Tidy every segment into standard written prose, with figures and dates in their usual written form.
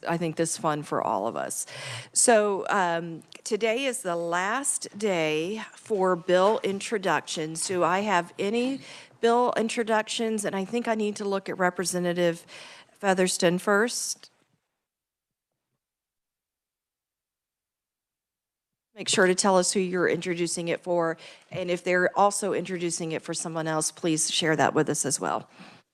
I think this fun for all of us. So today is the last day for bill introductions. Do I have any bill introductions? And I think I need to look at Representative Featherston first. Make sure to tell us who you're introducing it for, and if they're also introducing it for someone else, please share that with us as well.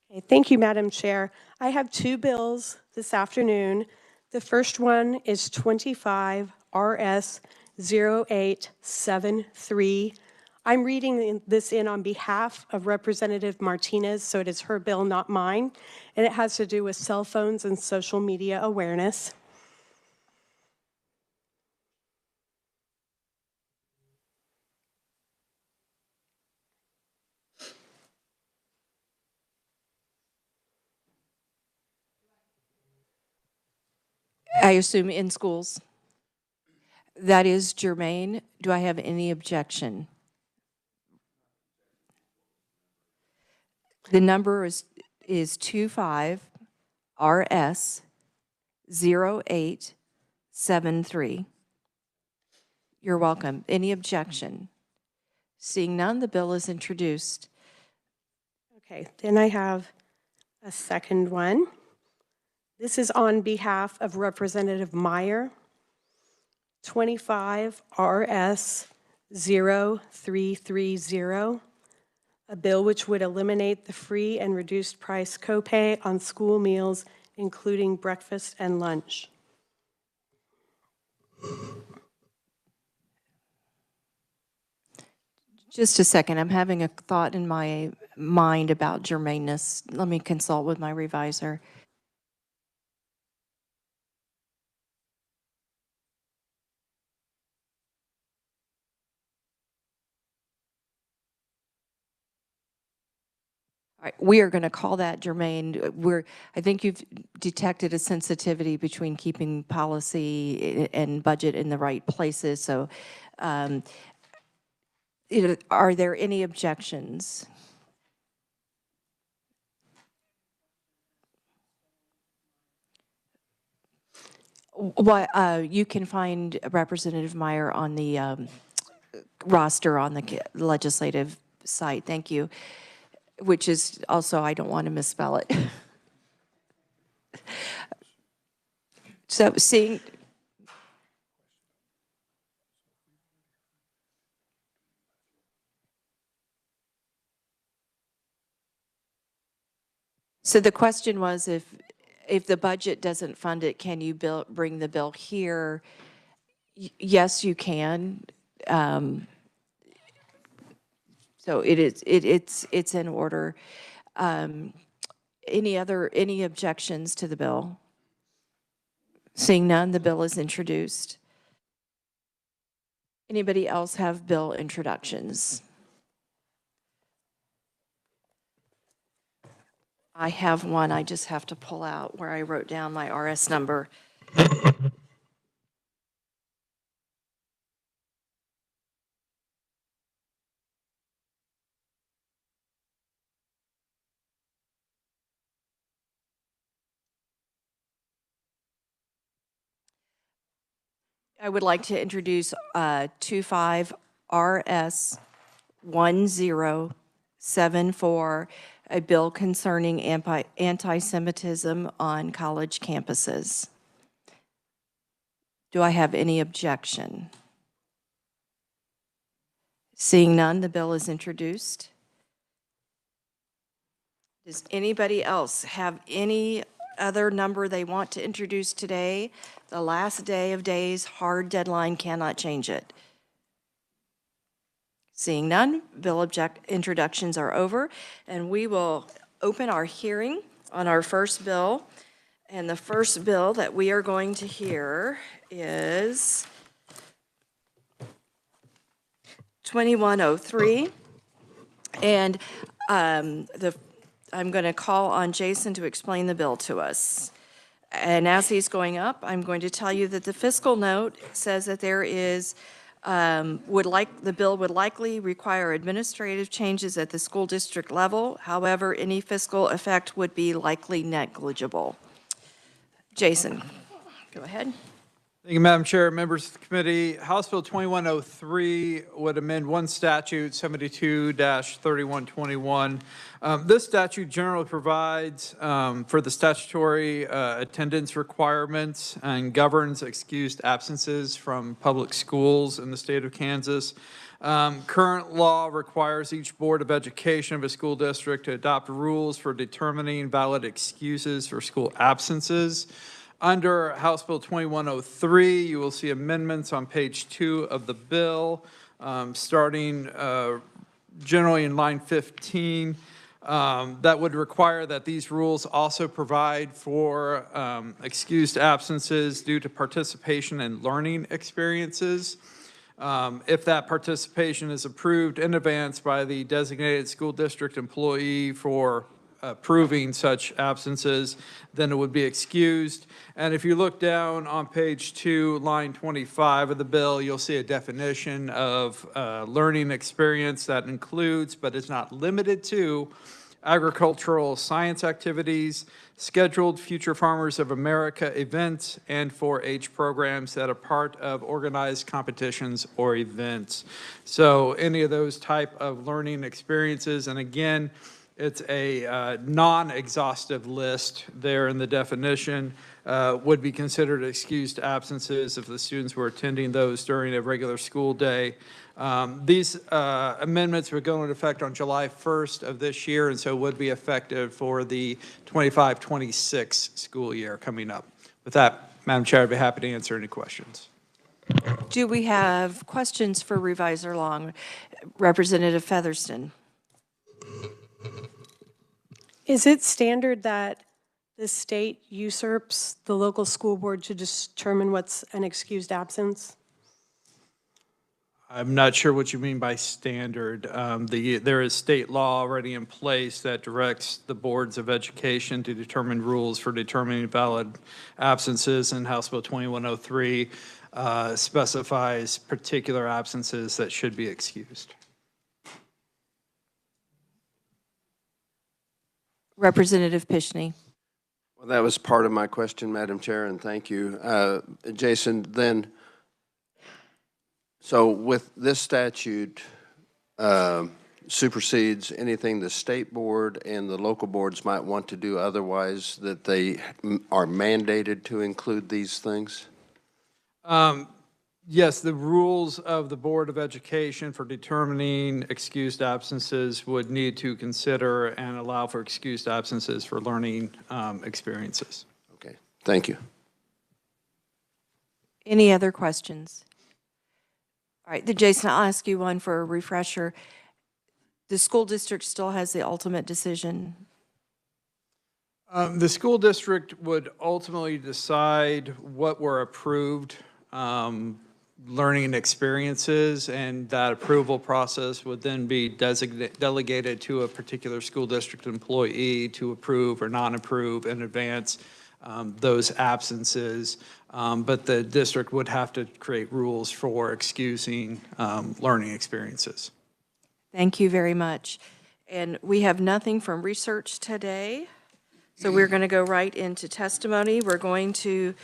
Okay, thank you, Madam Chair. I have two bills this afternoon. The first one is 25 RS 0873. I'm reading this in on behalf of Representative Martinez, so it is her bill, not mine, and it has to do with cell phones and social media awareness. I assume in schools. That is germane. Do I have any objection? The number is 25 RS 0873. You're welcome. Any objection? Seeing none, the bill is introduced. Okay, then I have a second one. This is on behalf of Representative Meyer, 25 RS 0330, a bill which would eliminate the free and reduced price copay on school meals, including breakfast and lunch. Just a second. I'm having a thought in my mind about germaneness. Let me consult with my reviser. All right, we are going to call that germane. I think you've detected a sensitivity between keeping policy and budget in the right places. So, are there any objections? Well, you can find Representative Meyer on the roster on the legislative site. Thank you. Which is also, I don't want to misspell it. So seeing, so the question was, if the budget doesn't fund it, can you bring the bill here? Yes, you can. So it's in order. Any objections to the bill? Seeing none, the bill is introduced. Anybody else have bill introductions? I have one. I just have to pull out where I wrote down my RS number. I would like to introduce 25 RS 1074, a bill concerning anti-Semitism on college campuses. Do I have any objection? Seeing none, the bill is introduced. Does anybody else have any other number they want to introduce today? The last day of days, hard deadline, cannot change it. Seeing none, bill introductions are over, and we will open our hearing on our first bill. And the first bill that we are going to hear is 2103. And I'm going to call on Jason to explain the bill to us. And as he's going up, I'm going to tell you that the fiscal note says that there is, the bill would likely require administrative changes at the school district level. However, any fiscal effect would be likely negligible. Jason. Go ahead. Thank you, Madam Chair, members of the committee. House Bill 2103 would amend one statute, 72-3121. This statute generally provides for the statutory attendance requirements and governs excused absences from public schools in the state of Kansas. Current law requires each Board of Education of a school district to adopt rules for determining valid excuses for school absences. Under House Bill 2103, you will see amendments on page 2 of the bill, starting generally in line 15, that would require that these rules also provide for excused absences due to participation in learning experiences. If that participation is approved in advance by the designated school district employee for approving such absences, then it would be excused. And if you look down on page 2, line 25 of the bill, you'll see a definition of learning experience that includes, but is not limited to, agricultural science activities, scheduled Future Farmers of America events, and 4-H programs that are part of organized competitions or events. So any of those type of learning experiences, and again, it's a non-exhaustive list there in the definition, would be considered excused absences if the students were attending those during a regular school day. These amendments would go into effect on July 1st of this year, and so would be effective for the 25-26 school year coming up. With that, Madam Chair, I'd be happy to answer any questions. Do we have questions for Revisor Long? Representative Featherston. Is it standard that the state usurps the local school board to determine what's an excused absence? I'm not sure what you mean by standard. There is state law already in place that directs the boards of education to determine rules for determining valid absences, and House Bill 2103 specifies particular absences that should be excused. Representative Pishney. Well, that was part of my question, Madam Chair, and thank you. Jason, then, so with this statute supersedes anything the state board and the local boards might want to do otherwise, that they are mandated to include these things? Yes, the rules of the Board of Education for determining excused absences would need to consider and allow for excused absences for learning experiences. Okay, thank you. Any other questions? All right, then Jason, I'll ask you one for a refresher. The school district still has the ultimate decision. The school district would ultimately decide what were approved learning experiences, and that approval process would then be delegated to a particular school district employee to approve or non-approve in advance those absences. But the district would have to create rules for excusing learning experiences. Thank you very much. And we have nothing from research today, so we're going to go right into testimony. We're going to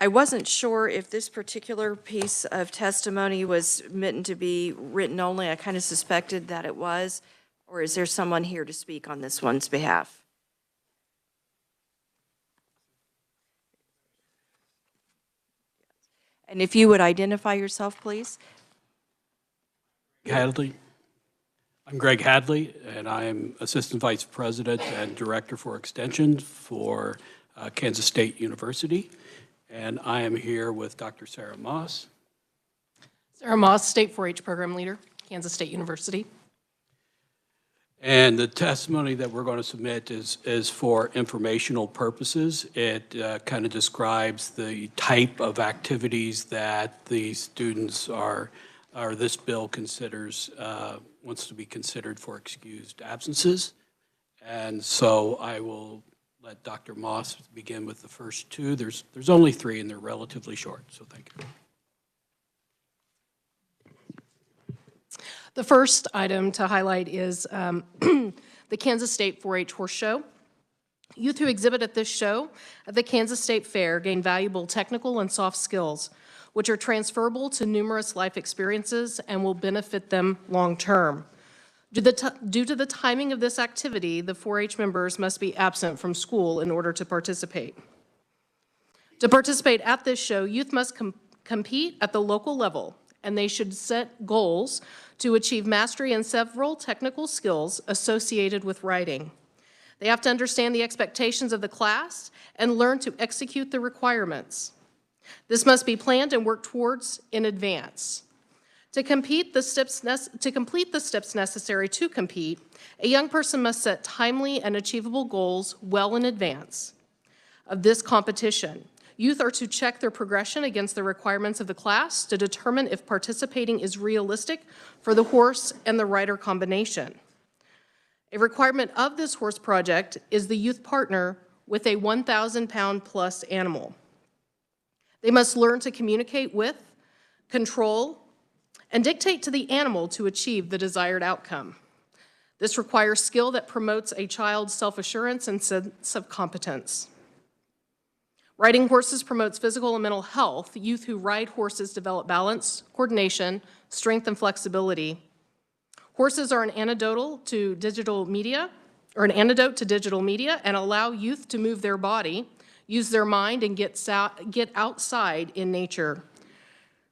I wasn't sure if this particular piece of testimony was meant to be written only. I kind of suspected that it was. Or is there someone here to speak on this one's behalf? And if you would identify yourself, please. Hadley. I'm Greg Hadley, and I am Assistant Vice President and Director for Extension for Kansas State University. And I am here with Dr. Sarah Moss. Sarah Moss, State 4-H Program Leader, Kansas State University. And the testimony that we're going to submit is for informational purposes. It kind of describes the type of activities that the students or this bill considers, wants to be considered for excused absences. And so I will let Dr. Moss begin with the first two. There's only three, and they're relatively short, so thank you. The first item to highlight is the Kansas State 4-H Horse Show. Youth who exhibit at this show at the Kansas State Fair gain valuable technical and soft skills, which are transferable to numerous life experiences and will benefit them long-term. Due to the timing of this activity, the 4-H members must be absent from school in order to participate. To participate at this show, youth must compete at the local level, and they should set goals to achieve mastery in several technical skills associated with writing. They have to understand the expectations of the class and learn to execute the requirements. This must be planned and worked towards in advance. To complete the steps necessary to compete, a young person must set timely and achievable goals well in advance of this competition. Youth are to check their progression against the requirements of the class to determine if participating is realistic for the horse and the rider combination. A requirement of this horse project is the youth partner with a 1,000-pound plus animal. They must learn to communicate with, control, and dictate to the animal to achieve the desired outcome. This requires skill that promotes a child's self-assurance and sense of competence. Riding horses promotes physical and mental health. Youth who ride horses develop balance, coordination, strength, and flexibility. Horses are an antidote to digital media and allow youth to move their body, use their mind, and get outside in nature.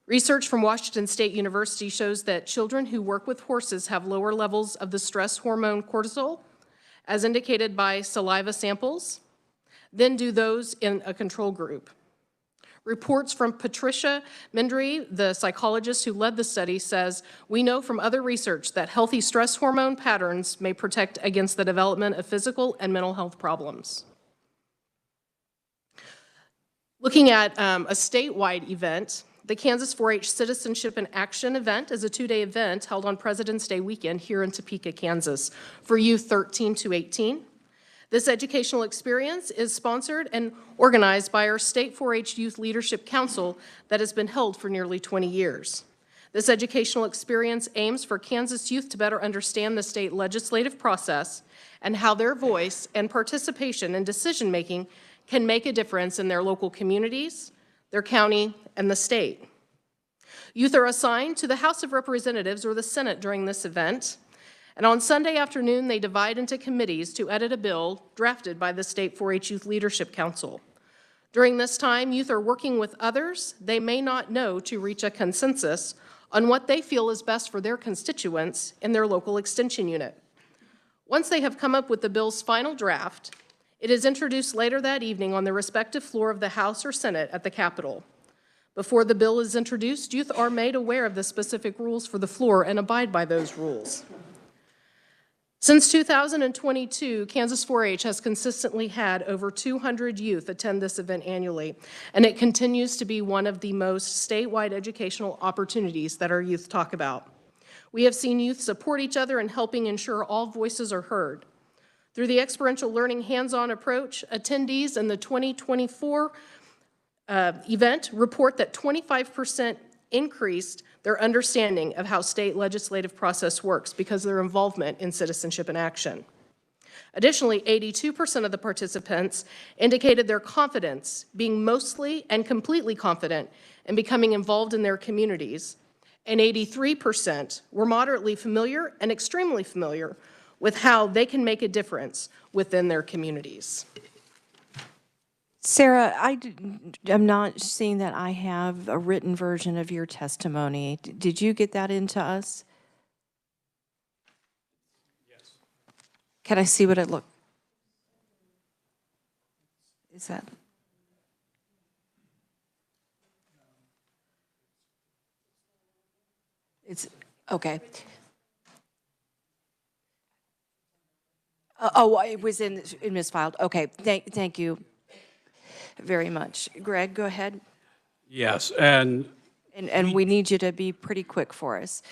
Research from Washington State University shows that children who work with horses have lower levels of the stress hormone cortisol, as indicated by saliva samples, than do those in a control group. Reports from Patricia Mindry, the psychologist who led the study, says, "We know from other research that healthy stress hormone patterns may protect against the development of physical and mental health problems." Looking at a statewide event, the Kansas 4-H Citizenship in Action event is a 2-day event held on President's Day weekend here in Topeka, Kansas, for youth 13 to 18. This educational experience is sponsored and organized by our State 4-H Youth Leadership Council that has been held for nearly 20 years. This educational experience aims for Kansas youth to better understand the state legislative process and how their voice and participation in decision-making can make a difference in their local communities, their county, and the state. Youth are assigned to the House of Representatives or the Senate during this event. And on Sunday afternoon, they divide into committees to edit a bill drafted by the State 4-H Youth Leadership Council. During this time, youth are working with others they may not know to reach a consensus on what they feel is best for their constituents in their local extension unit. Once they have come up with the bill's final draft, it is introduced later that evening on the respective floor of the House or Senate at the Capitol. Before the bill is introduced, youth are made aware of the specific rules for the floor and abide by those rules. Since 2022, Kansas 4-H has consistently had over 200 youth attend this event annually, and it continues to be one of the most statewide educational opportunities that our youth talk about. We have seen youth support each other in helping ensure all voices are heard. Through the experiential learning hands-on approach, attendees in the 2024 event report that 25% increased their understanding of how state legislative process works because of their involvement in Citizenship in Action. Additionally, 82% of the participants indicated their confidence, being mostly and completely confident in becoming involved in their communities, and 83% were moderately familiar and extremely familiar with how they can make a difference within their communities. Sarah, I'm not seeing that I have a written version of your testimony. Did you get that into us? Yes. Can I see what it looked? Is that? It's, okay. Oh, it was in misfiled. Okay, thank you very much. Greg, go ahead. Yes, and we need you to be pretty quick for us.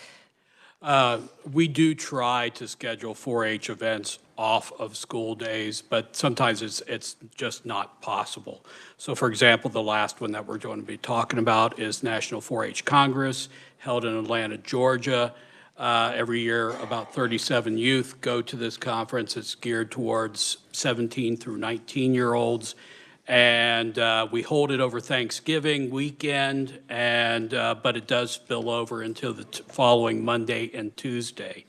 we do try to schedule 4-H events off of school days, but sometimes it's just not possible. So for example, the last one that we're going to be talking about is National 4-H Congress, held in Atlanta, Georgia. Every year, about 37 youth go to this conference. It's geared towards 17 through 19-year-olds. And we hold it over Thanksgiving weekend, but it does spill over until the following Monday and Tuesday.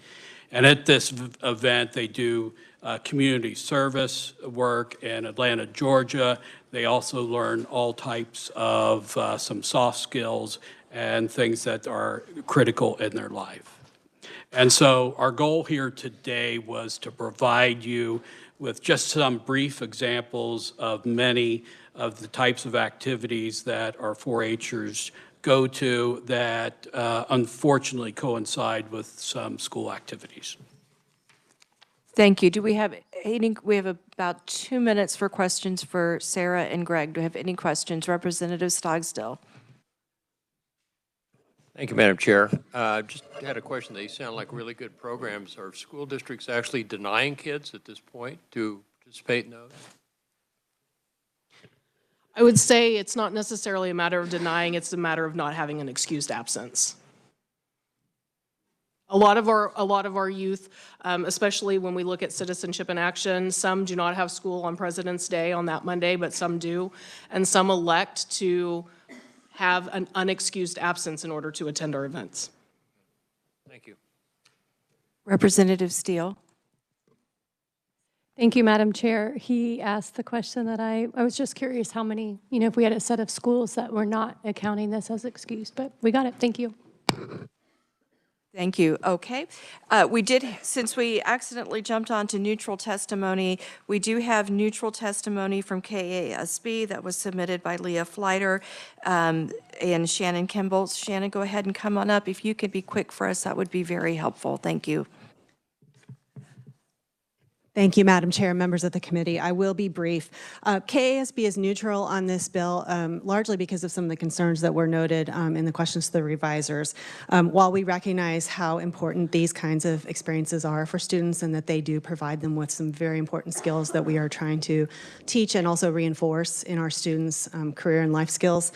And at this event, they do community service work in Atlanta, Georgia. They also learn all types of some soft skills and things that are critical in their life. And so our goal here today was to provide you with just some brief examples of many of the types of activities that our 4-Hers go to that unfortunately coincide with some school activities. Thank you. Do we have we have about 2 minutes for questions for Sarah and Greg. Do we have any questions? Representative Stogsdill. Thank you, Madam Chair. Just had a question. They sound like really good programs. Are school districts actually denying kids at this point to participate in those? I would say it's not necessarily a matter of denying, it's a matter of not having an excused absence. A lot of our youth, especially when we look at Citizenship in Action, some do not have school on President's Day on that Monday, but some do, and some elect to have an unexcused absence in order to attend our events. Thank you. Representative Steele. Thank you, Madam Chair. He asked the question that I was just curious how many, if we had a set of schools that were not accounting this as excused, but we got it. Thank you. Thank you. Okay. Since we accidentally jumped onto neutral testimony, we do have neutral testimony from KASB that was submitted by Leah Fleiter and Shannon Kimball. Shannon, go ahead and come on up. If you could be quick for us, that would be very helpful. Thank you. Thank you, Madam Chair, members of the committee. I will be brief. KASB is neutral on this bill, largely because of some of the concerns that were noted in the questions to the revisers. While we recognize how important these kinds of experiences are for students and that they do provide them with some very important skills that we are trying to teach and also reinforce in our students' career and life skills,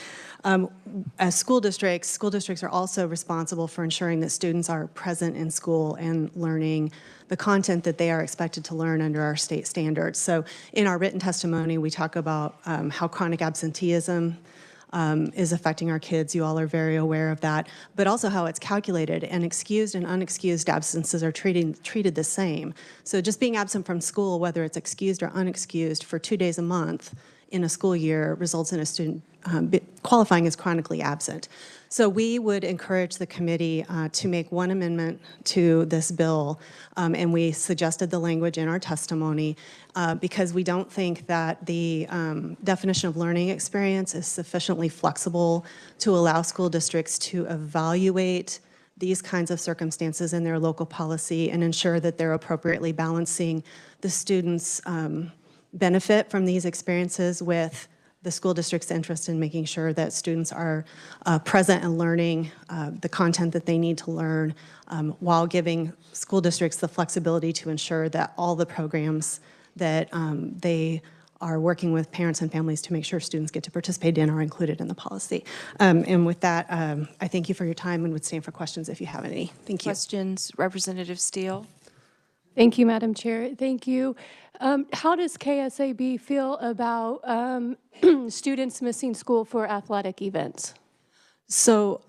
as school districts are also responsible for ensuring that students are present in school and learning the content that they are expected to learn under our state standards. So in our written testimony, we talk about how chronic absenteeism is affecting our kids. You all are very aware of that, but also how it's calculated, and excused and unexcused absences are treated the same. So just being absent from school, whether it's excused or unexcused, for 2 days a month in a school year results in a student qualifying as chronically absent. So we would encourage the committee to make one amendment to this bill, and we suggested the language in our testimony because we don't think that the definition of learning experience is sufficiently flexible to allow school districts to evaluate these kinds of circumstances in their local policy and ensure that they're appropriately balancing the students' benefit from these experiences with the school district's interest in making sure that students are present and learning the content that they need to learn while giving school districts the flexibility to ensure that all the programs that they are working with parents and families to make sure students get to participate in are included in the policy. And with that, I thank you for your time and would stand for questions if you have any. Thank you. Questions, Representative Steele? Thank you, Madam Chair. Thank you. How does KSAB feel about students missing school for athletic events? So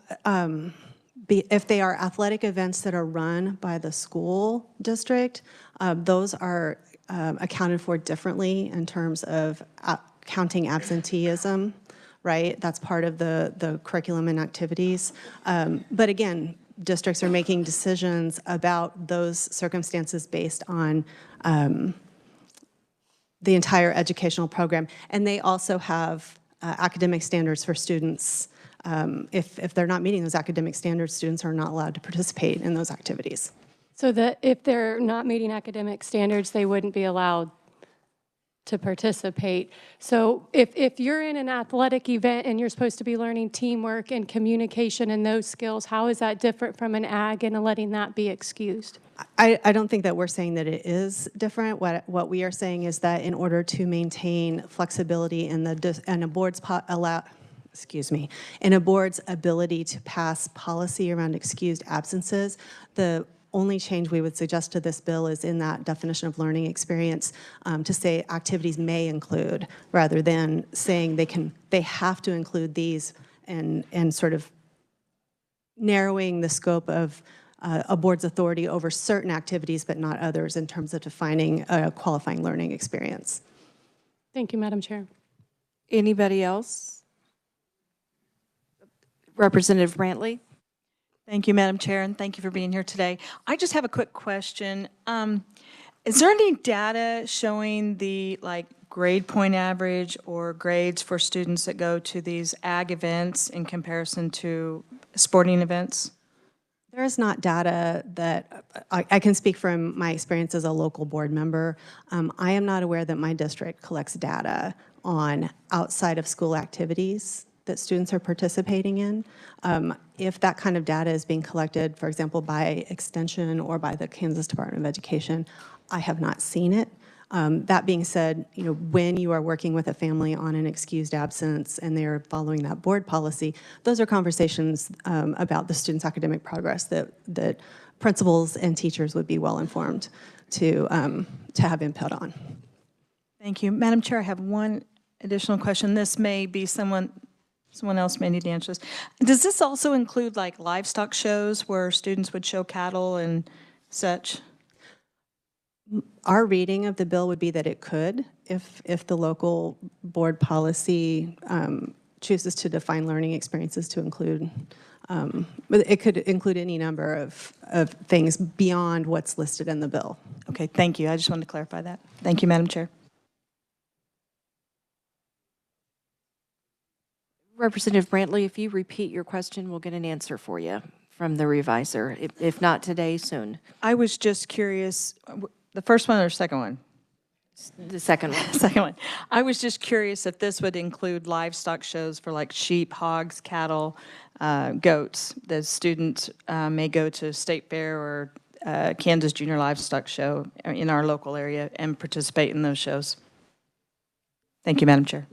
if they are athletic events that are run by the school district, those are accounted for differently in terms of counting absenteeism, right? That's part of the curriculum and activities. But again, districts are making decisions about those circumstances based on the entire educational program. And they also have academic standards for students. If they're not meeting those academic standards, students are not allowed to participate in those activities. So that if they're not meeting academic standards, they wouldn't be allowed to participate. So if you're in an athletic event and you're supposed to be learning teamwork and communication and those skills, how is that different from an ag and letting that be excused? I don't think that we're saying that it is different. What we are saying is that in order to maintain flexibility in the and a board's in a board's ability to pass policy around excused absences. The only change we would suggest to this bill is in that definition of learning experience to say activities may include, rather than saying they have to include these, and sort of narrowing the scope of a board's authority over certain activities but not others in terms of defining a qualifying learning experience. Thank you, Madam Chair. Anybody else? Representative Brantley? Thank you, Madam Chair, and thank you for being here today. I just have a quick question. Is there any data showing the grade point average or grades for students that go to these ag events in comparison to sporting events? There is not data that, I can speak from my experience as a local board member. I am not aware that my district collects data on outside of school activities that students are participating in. If that kind of data is being collected, for example, by Extension or by the Kansas Department of Education, I have not seen it. That being said, when you are working with a family on an excused absence and they're following that board policy, those are conversations about the student's academic progress that principals and teachers would be well informed to have input on. Thank you. Madam Chair, I have one additional question. This may be someone else may need to answer this. Does this also include livestock shows where students would show cattle and such? Our reading of the bill would be that it could, if the local board policy chooses to define learning experiences to include, but it could include any number of things beyond what's listed in the bill. Okay, thank you. I just wanted to clarify that. Thank you, Madam Chair. Representative Brantley, if you repeat your question, we'll get an answer for you from the reviser. If not today, soon. I was just curious, the first one or second one? The second one. Second one. I was just curious if this would include livestock shows for sheep, hogs, cattle, goats. The students may go to State Fair or Kansas Junior Livestock Show in our local area and participate in those shows. Thank you, Madam Chair.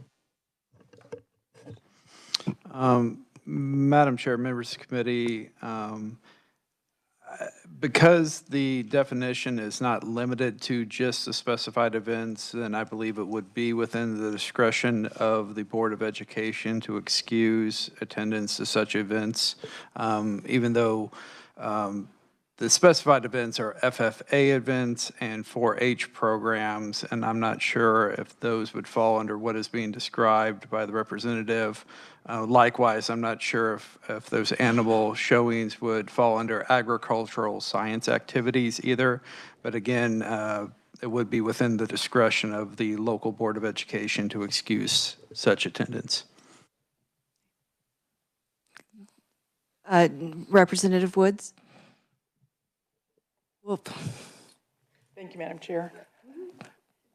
Madam Chair, members of the committee, because the definition is not limited to just the specified events, then I believe it would be within the discretion of the Board of Education to excuse attendance to such events, even though the specified events are FFA events and 4-H programs, and I'm not sure if those would fall under what is being described by the representative. Likewise, I'm not sure if those animal showings would fall under agricultural science activities either, but again, it would be within the discretion of the local Board of Education to excuse such attendance. Representative Woods? Thank you, Madam Chair.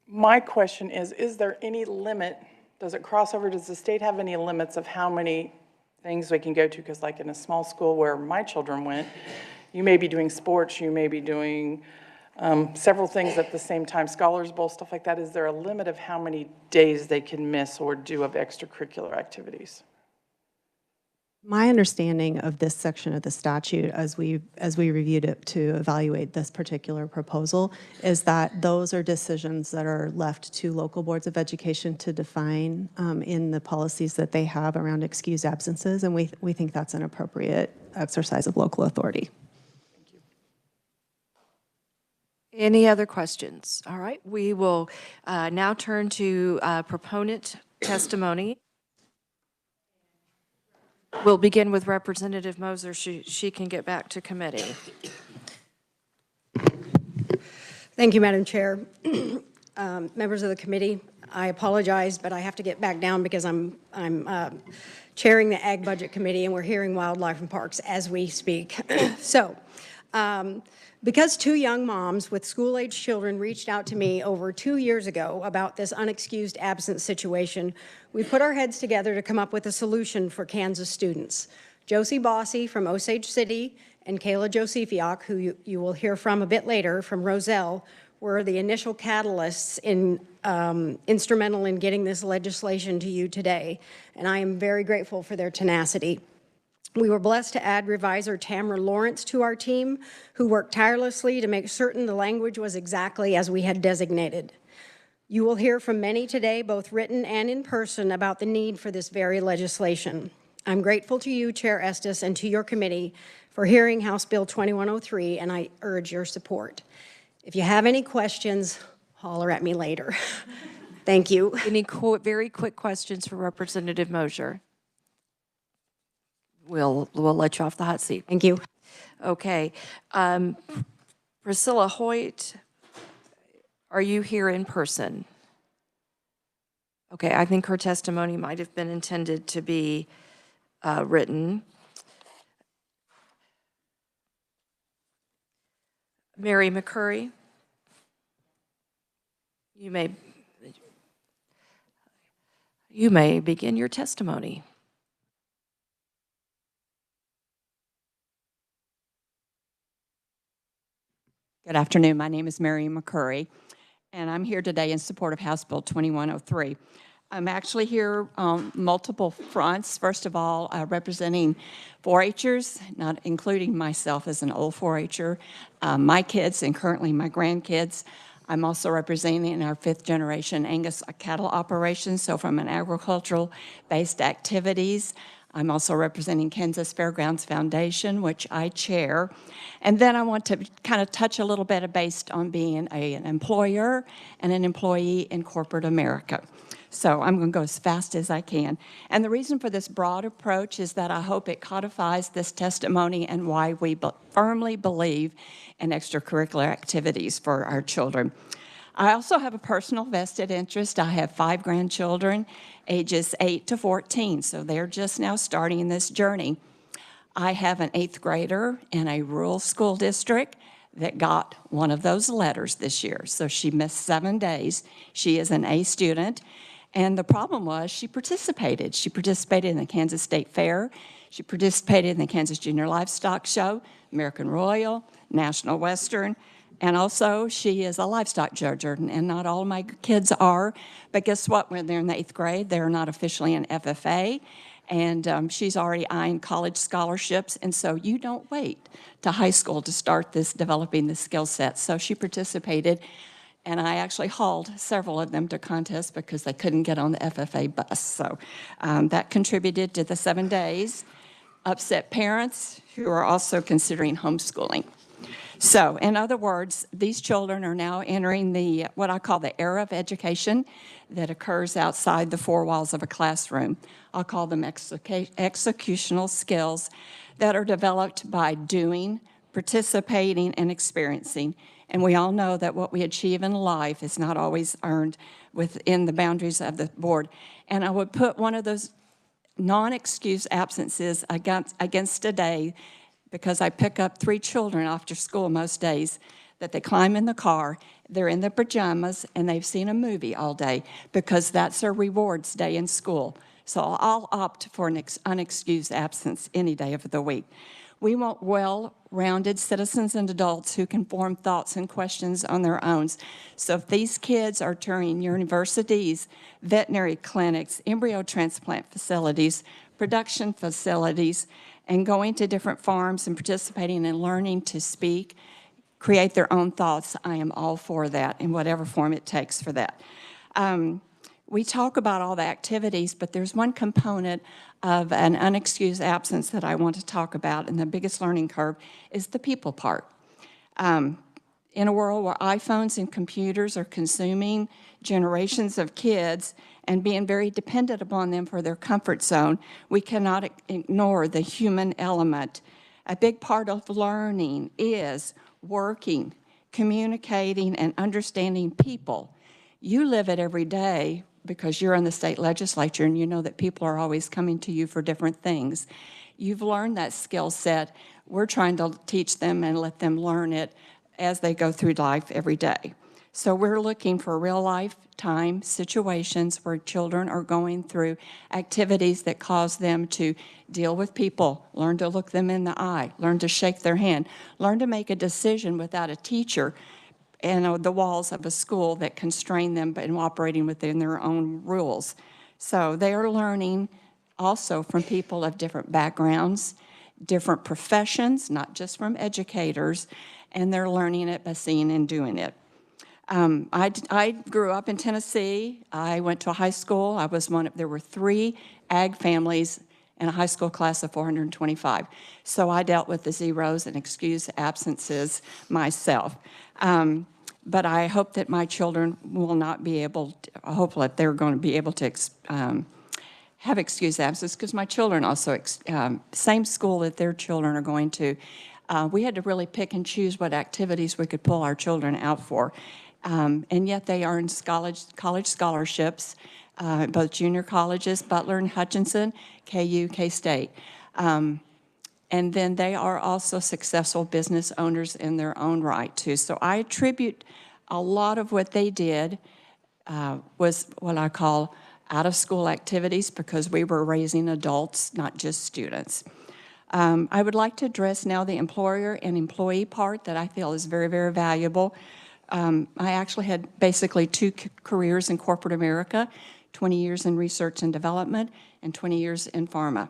My question is there any limit? Does it cross over? Does the state have any limits of how many things we can go to? Because in a small school where my children went, you may be doing sports, you may be doing several things at the same time, Scholars Bowl, stuff like that. Is there a limit of how many days they can miss or do of extracurricular activities? My understanding of this section of the statute, as we reviewed it to evaluate this particular proposal, is that those are decisions that are left to local boards of education to define in the policies that they have around excused absences, and we think that's an appropriate exercise of local authority. Thank you. Any other questions? All right, we will now turn to proponent testimony. We'll begin with Representative Moser. She can get back to committee. Thank you, Madam Chair. Members of the committee, I apologize, but I have to get back down because I'm chairing the Ag Budget Committee and we're hearing wildlife and parks as we speak. So, because two young moms with school-age children reached out to me over 2 years ago about this unexcused absence situation, we put our heads together to come up with a solution for Kansas students. Josie Bossy from Osage City and Kayla Josephiak, who you will hear from a bit later from Roselle, were the initial catalysts in instrumental in getting this legislation to you today, and I am very grateful for their tenacity. We were blessed to add reviser Tamara Lawrence to our team, who worked tirelessly to make certain the language was exactly as we had designated. You will hear from many today, both written and in person, about the need for this very legislation. I'm grateful to you, Chair Estes, and to your committee for hearing House Bill 2103, and I urge your support. If you have any questions, holler at me later. Thank you. Any very quick questions for Representative Mosier? We'll let you off the hot seat. Thank you. Okay. Priscilla Hoyt, are you here in person? Okay, I think her testimony might have been intended to be written. Mary McCurry, you may begin your testimony. Good afternoon. My name is Mary McCurry, and I'm here today in support of House Bill 2103. I'm actually here on multiple fronts. First of all, representing 4-Hers, not including myself as an old 4-Her, my kids and currently my grandkids. I'm also representing our 5th generation Angus cattle operations, so from an agricultural-based activities. I'm also representing Kansas Fairgrounds Foundation, which I chair. And then I want to kind of touch a little bit based on being an employer and an employee in corporate America. So I'm going to go as fast as I can. And the reason for this broad approach is that I hope it codifies this testimony and why we firmly believe in extracurricular activities for our children. I also have a personal vested interest. I have 5 grandchildren, ages 8 to 14, so they're just now starting this journey. I have an 8th grader in a rural school district that got one of those letters this year, so she missed 7 days. She is an A student, and the problem was she participated. She participated in the Kansas State Fair. She participated in the Kansas Junior Livestock Show, American Royal, National Western, and also she is a livestock judger, and not all of my kids are, but guess what? When they're in the 8th grade, they're not officially an FFA, and she's already eyeing college scholarships, and so you don't wait to high school to start developing the skill set. So she participated, and I actually hauled several of them to contests because they couldn't get on the FFA bus. So that contributed to the 7 days. Upset parents who are also considering homeschooling. So, in other words, these children are now entering what I call the era of education that occurs outside the 4 walls of a classroom. I'll call them executional skills that are developed by doing, participating, and experiencing. And we all know that what we achieve in life is not always earned within the boundaries of the board. And I would put one of those non-excuse absences against a day, because I pick up 3 children after school most days, that they climb in the car, they're in their pajamas, and they've seen a movie all day because that's their rewards day in school. So I'll opt for an unexcused absence any day of the week. We want well-rounded citizens and adults who can form thoughts and questions on their own. So if these kids are touring universities, veterinary clinics, embryo transplant facilities, production facilities, and going to different farms and participating and learning to speak, create their own thoughts, I am all for that in whatever form it takes for that. We talk about all the activities, but there's one component of an unexcused absence that I want to talk about, and the biggest learning curve is the people part. In a world where iPhones and computers are consuming generations of kids and being very dependent upon them for their comfort zone, we cannot ignore the human element. A big part of learning is working, communicating, and understanding people. You live it every day because you're in the state legislature and you know that people are always coming to you for different things. You've learned that skill set. We're trying to teach them and let them learn it as they go through life every day. So we're looking for real-life time situations where children are going through activities that cause them to deal with people, learn to look them in the eye, learn to shake their hand, learn to make a decision without a teacher and the walls of a school that constrain them in operating within their own rules. So they are learning also from people of different backgrounds, different professions, not just from educators, and they're learning it by seeing and doing it. I grew up in Tennessee. I went to a high school. There were 3 ag families in a high school class of 425. So I dealt with the zeros and excused absences myself. But I hope that my children will not be able to, hopefully they're going to be able to have excused absences, because my children also, same school that their children are going to, we had to really pick and choose what activities we could pull our children out for. And yet they earned college scholarships, both junior colleges, Butler and Hutchinson, KU, K-State. And then they are also successful business owners in their own right, too. So I attribute a lot of what they did was what I call out-of-school activities, because we were raising adults, not just students. I would like to address now the employer and employee part that I feel is very, very valuable. I actually had basically 2 careers in corporate America, 20 years in research and development, and 20 years in pharma.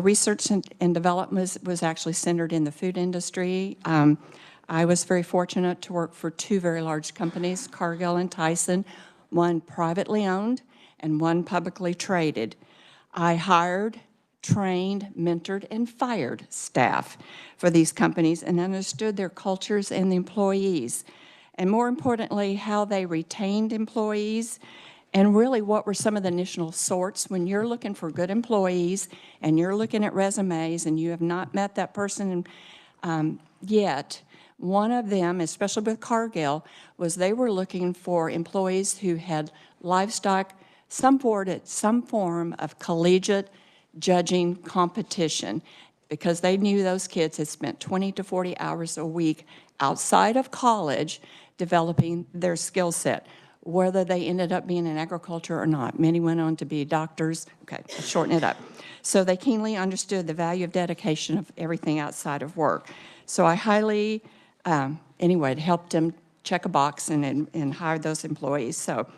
Research and development was actually centered in the food industry. I was very fortunate to work for 2 very large companies, Cargill and Tyson, one privately owned and one publicly traded. I hired, trained, mentored, and fired staff for these companies and understood their cultures and the employees, and more importantly, how they retained employees, and really what were some of the initial sorts when you're looking for good employees and you're looking at resumes and you have not met that person yet. One of them, especially with Cargill, was they were looking for employees who had livestock, some form of collegiate judging competition, because they knew those kids had spent 20 to 40 hours a week outside of college developing their skill set, whether they ended up being in agriculture or not. Many went on to be doctors. Okay, I'll shorten it up. So they keenly understood the value of dedication of everything outside of work. So I highly, anyway, it helped them check a box and hire those employees. So,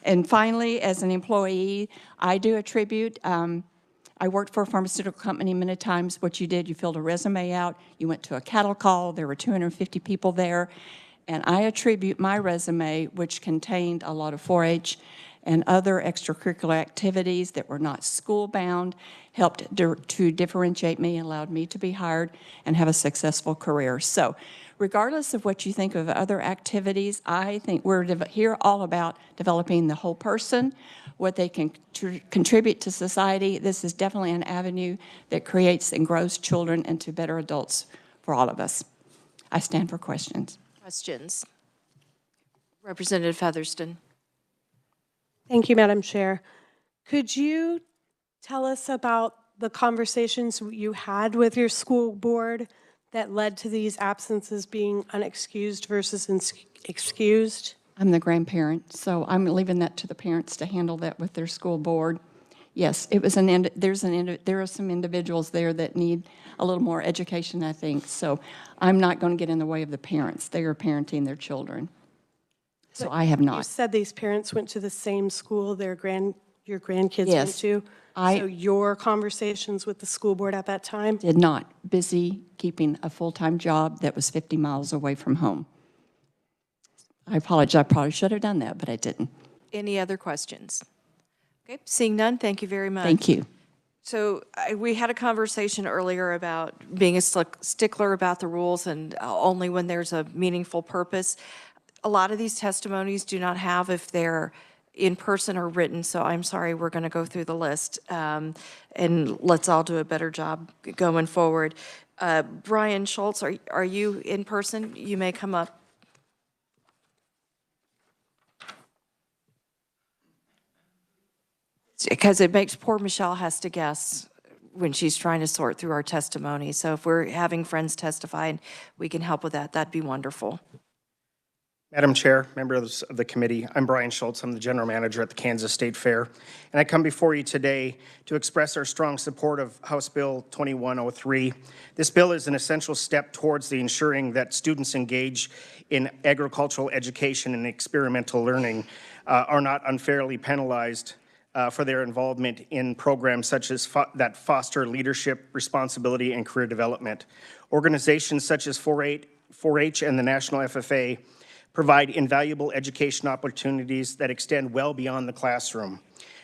and finally, as an employee, I do attribute, I worked for a pharmaceutical company many times. What you did, you filled a resume out, you went to a cattle call, there were 250 people there, and I attribute my resume, which contained a lot of 4-H and other extracurricular activities that were not school-bound, helped to differentiate me, allowed me to be hired and have a successful career. So regardless of what you think of other activities, I think we're here all about developing the whole person, what they can contribute to society. This is definitely an avenue that creates and grows children into better adults for all of us. I stand for questions. Questions? Representative Featherston. Thank you, Madam Chair. Could you tell us about the conversations you had with your school board that led to these absences being unexcused versus excused? I'm the grandparent, so I'm leaving that to the parents to handle that with their school board. Yes, it was there are some individuals there that need a little more education, I think. So I'm not going to get in the way of the parents. They are parenting their children. So I have not. You said these parents went to the same school your grandkids Yes, went to? So your conversations with the school board at that time? Did not. Busy keeping a full-time job that was 50 miles away from home. I apologize. I probably should have done that, but I didn't. Any other questions? Okay, seeing none, thank you very much. Thank you. So we had a conversation earlier about being a stickler about the rules and only when there's a meaningful purpose. A lot of these testimonies do not have if they're in person or written, so I'm sorry, we're going to go through the list, and let's all do a better job going forward. Brian Schultz, are you in person? You may come up. Because it makes poor Michelle has to guess when she's trying to sort through our testimony. So if we're having friends testify and we can help with that, that'd be wonderful. Madam Chair, members of the committee, I'm Brian Schultz. I'm the General Manager at the Kansas State Fair, and I come before you today to express our strong support of House Bill 2103. This bill is an essential step towards the ensuring that students engage in agricultural education and experimental learning are not unfairly penalized for their involvement in programs such as that foster leadership, responsibility, and career development. Organizations such as 4-H and the National FFA provide invaluable education opportunities that extend well beyond the classroom.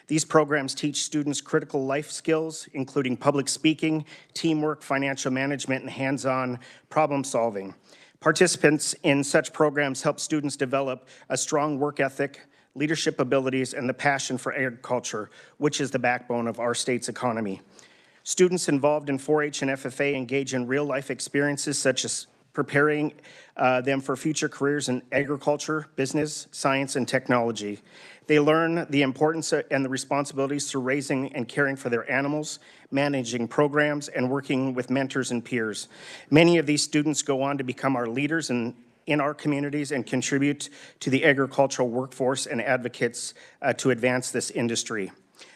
These programs teach students critical life skills, including public speaking, teamwork, financial management, and hands-on problem solving. Participants in such programs help students develop a strong work ethic, leadership abilities, and the passion for agriculture, which is the backbone of our state's economy. Students involved in 4-H and FFA engage in real-life experiences such as preparing them for future careers in agriculture, business, science, and technology. They learn the importance and the responsibilities to raising and caring for their animals, managing programs, and working with mentors and peers. Many of these students go on to become our leaders in our communities and contribute to the agricultural workforce and advocates to advance this industry.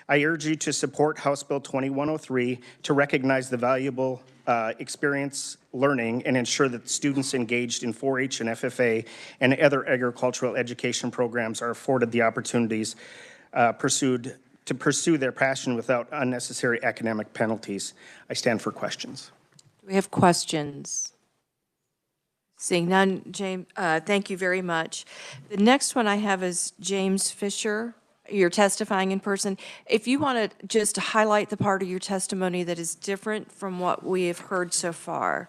I urge you to support House Bill 2103 to recognize the valuable experience learning and ensure that students engaged in 4-H and FFA and other agricultural education programs are afforded the opportunities to pursue their passion without unnecessary academic penalties. I stand for questions. Do we have questions? Seeing none, James, thank you very much. The next one I have is James Fisher. You're testifying in person. If you want to just highlight the part of your testimony that is different from what we have heard so far.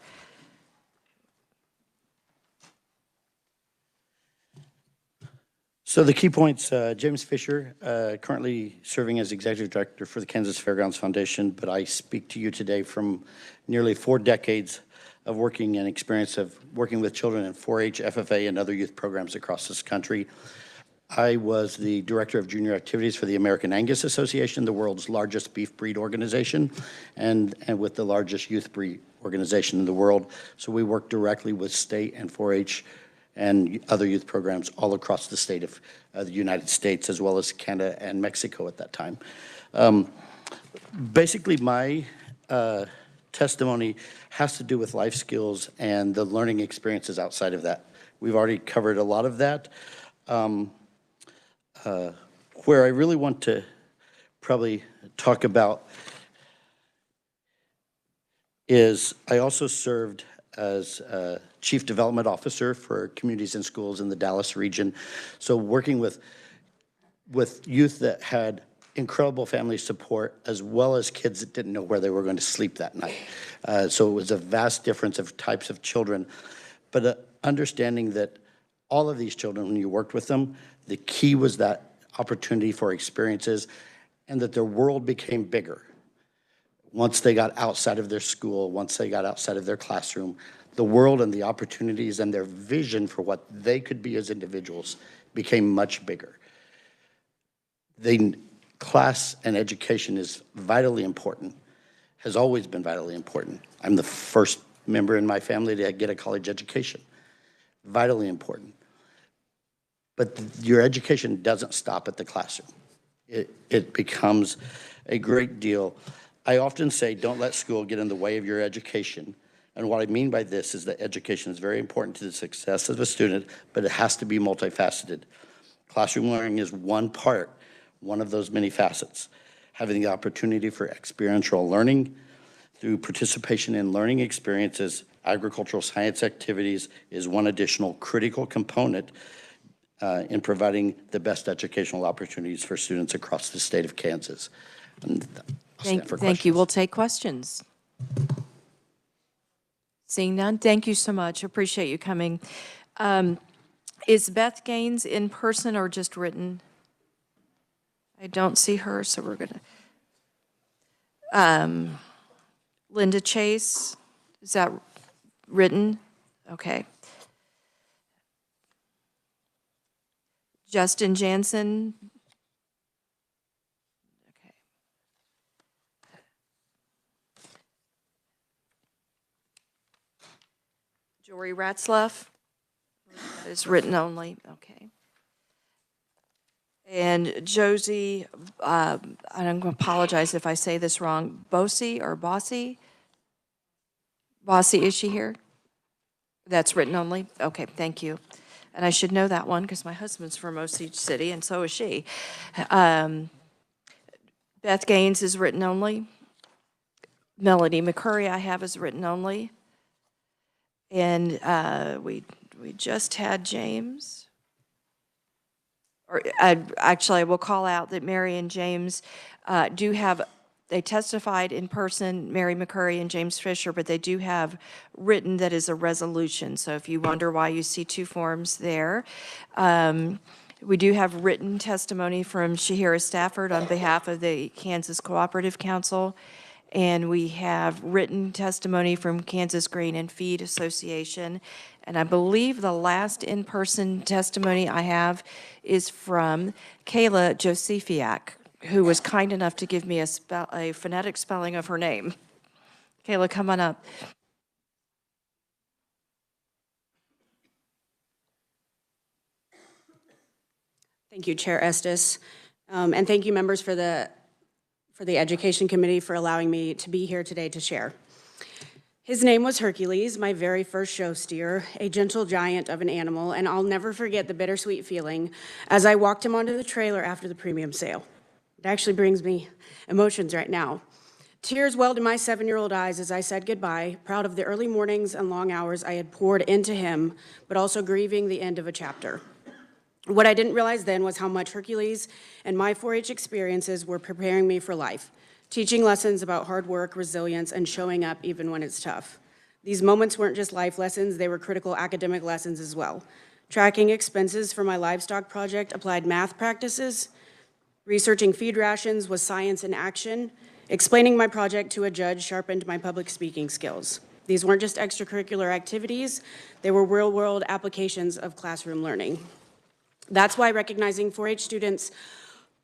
So the key points, James Fisher, currently serving as Executive Director for the Kansas Fairgrounds Foundation, but I speak to you today from nearly 4 decades of working and experience of working with children in 4-H, FFA, and other youth programs across this country. I was the Director of Junior Activities for the American Angus Association, the world's largest beef breed organization, and with the largest youth breed organization in the world. So we work directly with state and 4-H and other youth programs all across the state of the United States, as well as Canada and Mexico at that time. Basically, my testimony has to do with life skills and the learning experiences outside of that. We've already covered a lot of that. Where I really want to probably talk about is I also served as Chief Development Officer for communities and schools in the Dallas region. So working with youth that had incredible family support, as well as kids that didn't know where they were going to sleep that night. So it was a vast difference of types of children, but understanding that all of these children, when you worked with them, the key was that opportunity for experiences and that their world became bigger. Once they got outside of their school, once they got outside of their classroom, the world and the opportunities and their vision for what they could be as individuals became much bigger. Class and education is vitally important, has always been vitally important. I'm the first member in my family to get a college education. Vitally important. But your education doesn't stop at the classroom. It becomes a great deal. I often say, don't let school get in the way of your education. And what I mean by this is that education is very important to the success of a student, but it has to be multifaceted. Classroom learning is one part, one of those many facets. Having the opportunity for experiential learning through participation in learning experiences, agricultural science activities is one additional critical component in providing the best educational opportunities for students across the state of Kansas. And Thank you. We'll take questions. Seeing none, thank you so much. Appreciate you coming. Is Beth Gaines in person or just written? I don't see her, so we're going to. Linda Chase, is that written? Okay. Justin Jansen. Okay. Jory Ratzlaff. It's written only, okay. And Josie, and I'm going to apologize if I say this wrong, Bossy or Bossy? Bossy, is she here? That's written only? Okay, thank you. And I should know that one because my husband's from Osage City and so is she. Beth Gaines is written only. Melody McCurry I have is written only. And we just had James. Or actually, I will call out that Mary and James do have, they testified in person, Mary McCurry and James Fisher, but they do have written that is a resolution. So if you wonder why you see two forms there, we do have written testimony from Shahira Stafford on behalf of the Kansas Cooperative Council. And we have written testimony from Kansas Grain and Feed Association. And I believe the last in-person testimony I have is from Kayla Josephiak, who was kind enough to give me a phonetic spelling of her name. Kayla, come on up. Thank you, Chair Estes. And thank you, members, for the Education Committee for allowing me to be here today to share. His name was Hercules, my very first show steer, a gentle giant of an animal, and I'll never forget the bittersweet feeling as I walked him onto the trailer after the premium sale. It actually brings me emotions right now. Tears welled in my 7-year-old eyes as I said goodbye, proud of the early mornings and long hours I had poured into him, but also grieving the end of a chapter. What I didn't realize then was how much Hercules and my 4-H experiences were preparing me for life, teaching lessons about hard work, resilience, and showing up even when it's tough. These moments weren't just life lessons, they were critical academic lessons as well. Tracking expenses for my livestock project applied math practices, researching feed rations was science in action, explaining my project to a judge sharpened my public speaking skills. These weren't just extracurricular activities, they were real-world applications of classroom learning. That's why recognizing 4-H students'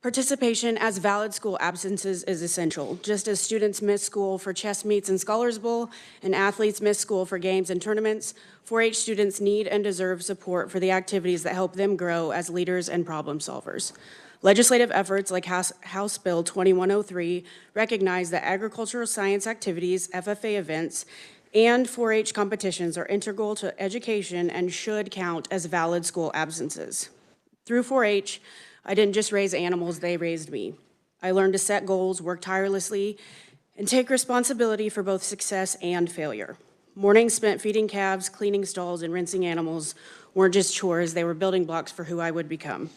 participation as valid school absences is essential. Just as students miss school for chess meets and Scholars Bowl, and athletes miss school for games and tournaments, 4-H students need and deserve support for the activities that help them grow as leaders and problem solvers. Legislative efforts like House Bill 2103 recognize that agricultural science activities, FFA events, and 4-H competitions are integral to education and should count as valid school absences. Through 4-H, I didn't just raise animals, they raised me. I learned to set goals, work tirelessly, and take responsibility for both success and failure. Mornings spent feeding calves, cleaning stalls, and rinsing animals weren't just chores, they were building blocks for who I would become.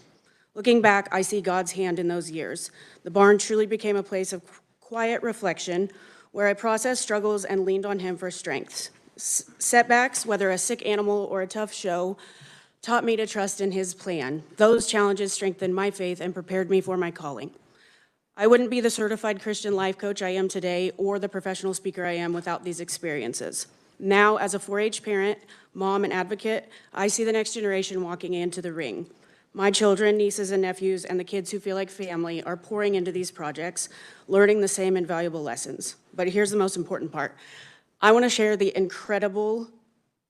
Looking back, I see God's hand in those years. The barn truly became a place of quiet reflection where I processed struggles and leaned on Him for strengths. Setbacks, whether a sick animal or a tough show, taught me to trust in His plan. Those challenges strengthened my faith and prepared me for my calling. I wouldn't be the certified Christian life coach I am today or the professional speaker I am without these experiences. Now, as a 4-H parent, mom, and advocate, I see the next generation walking into the ring. My children, nieces, and nephews, and the kids who feel like family are pouring into these projects, learning the same invaluable lessons. But here's the most important part. I want to share the incredible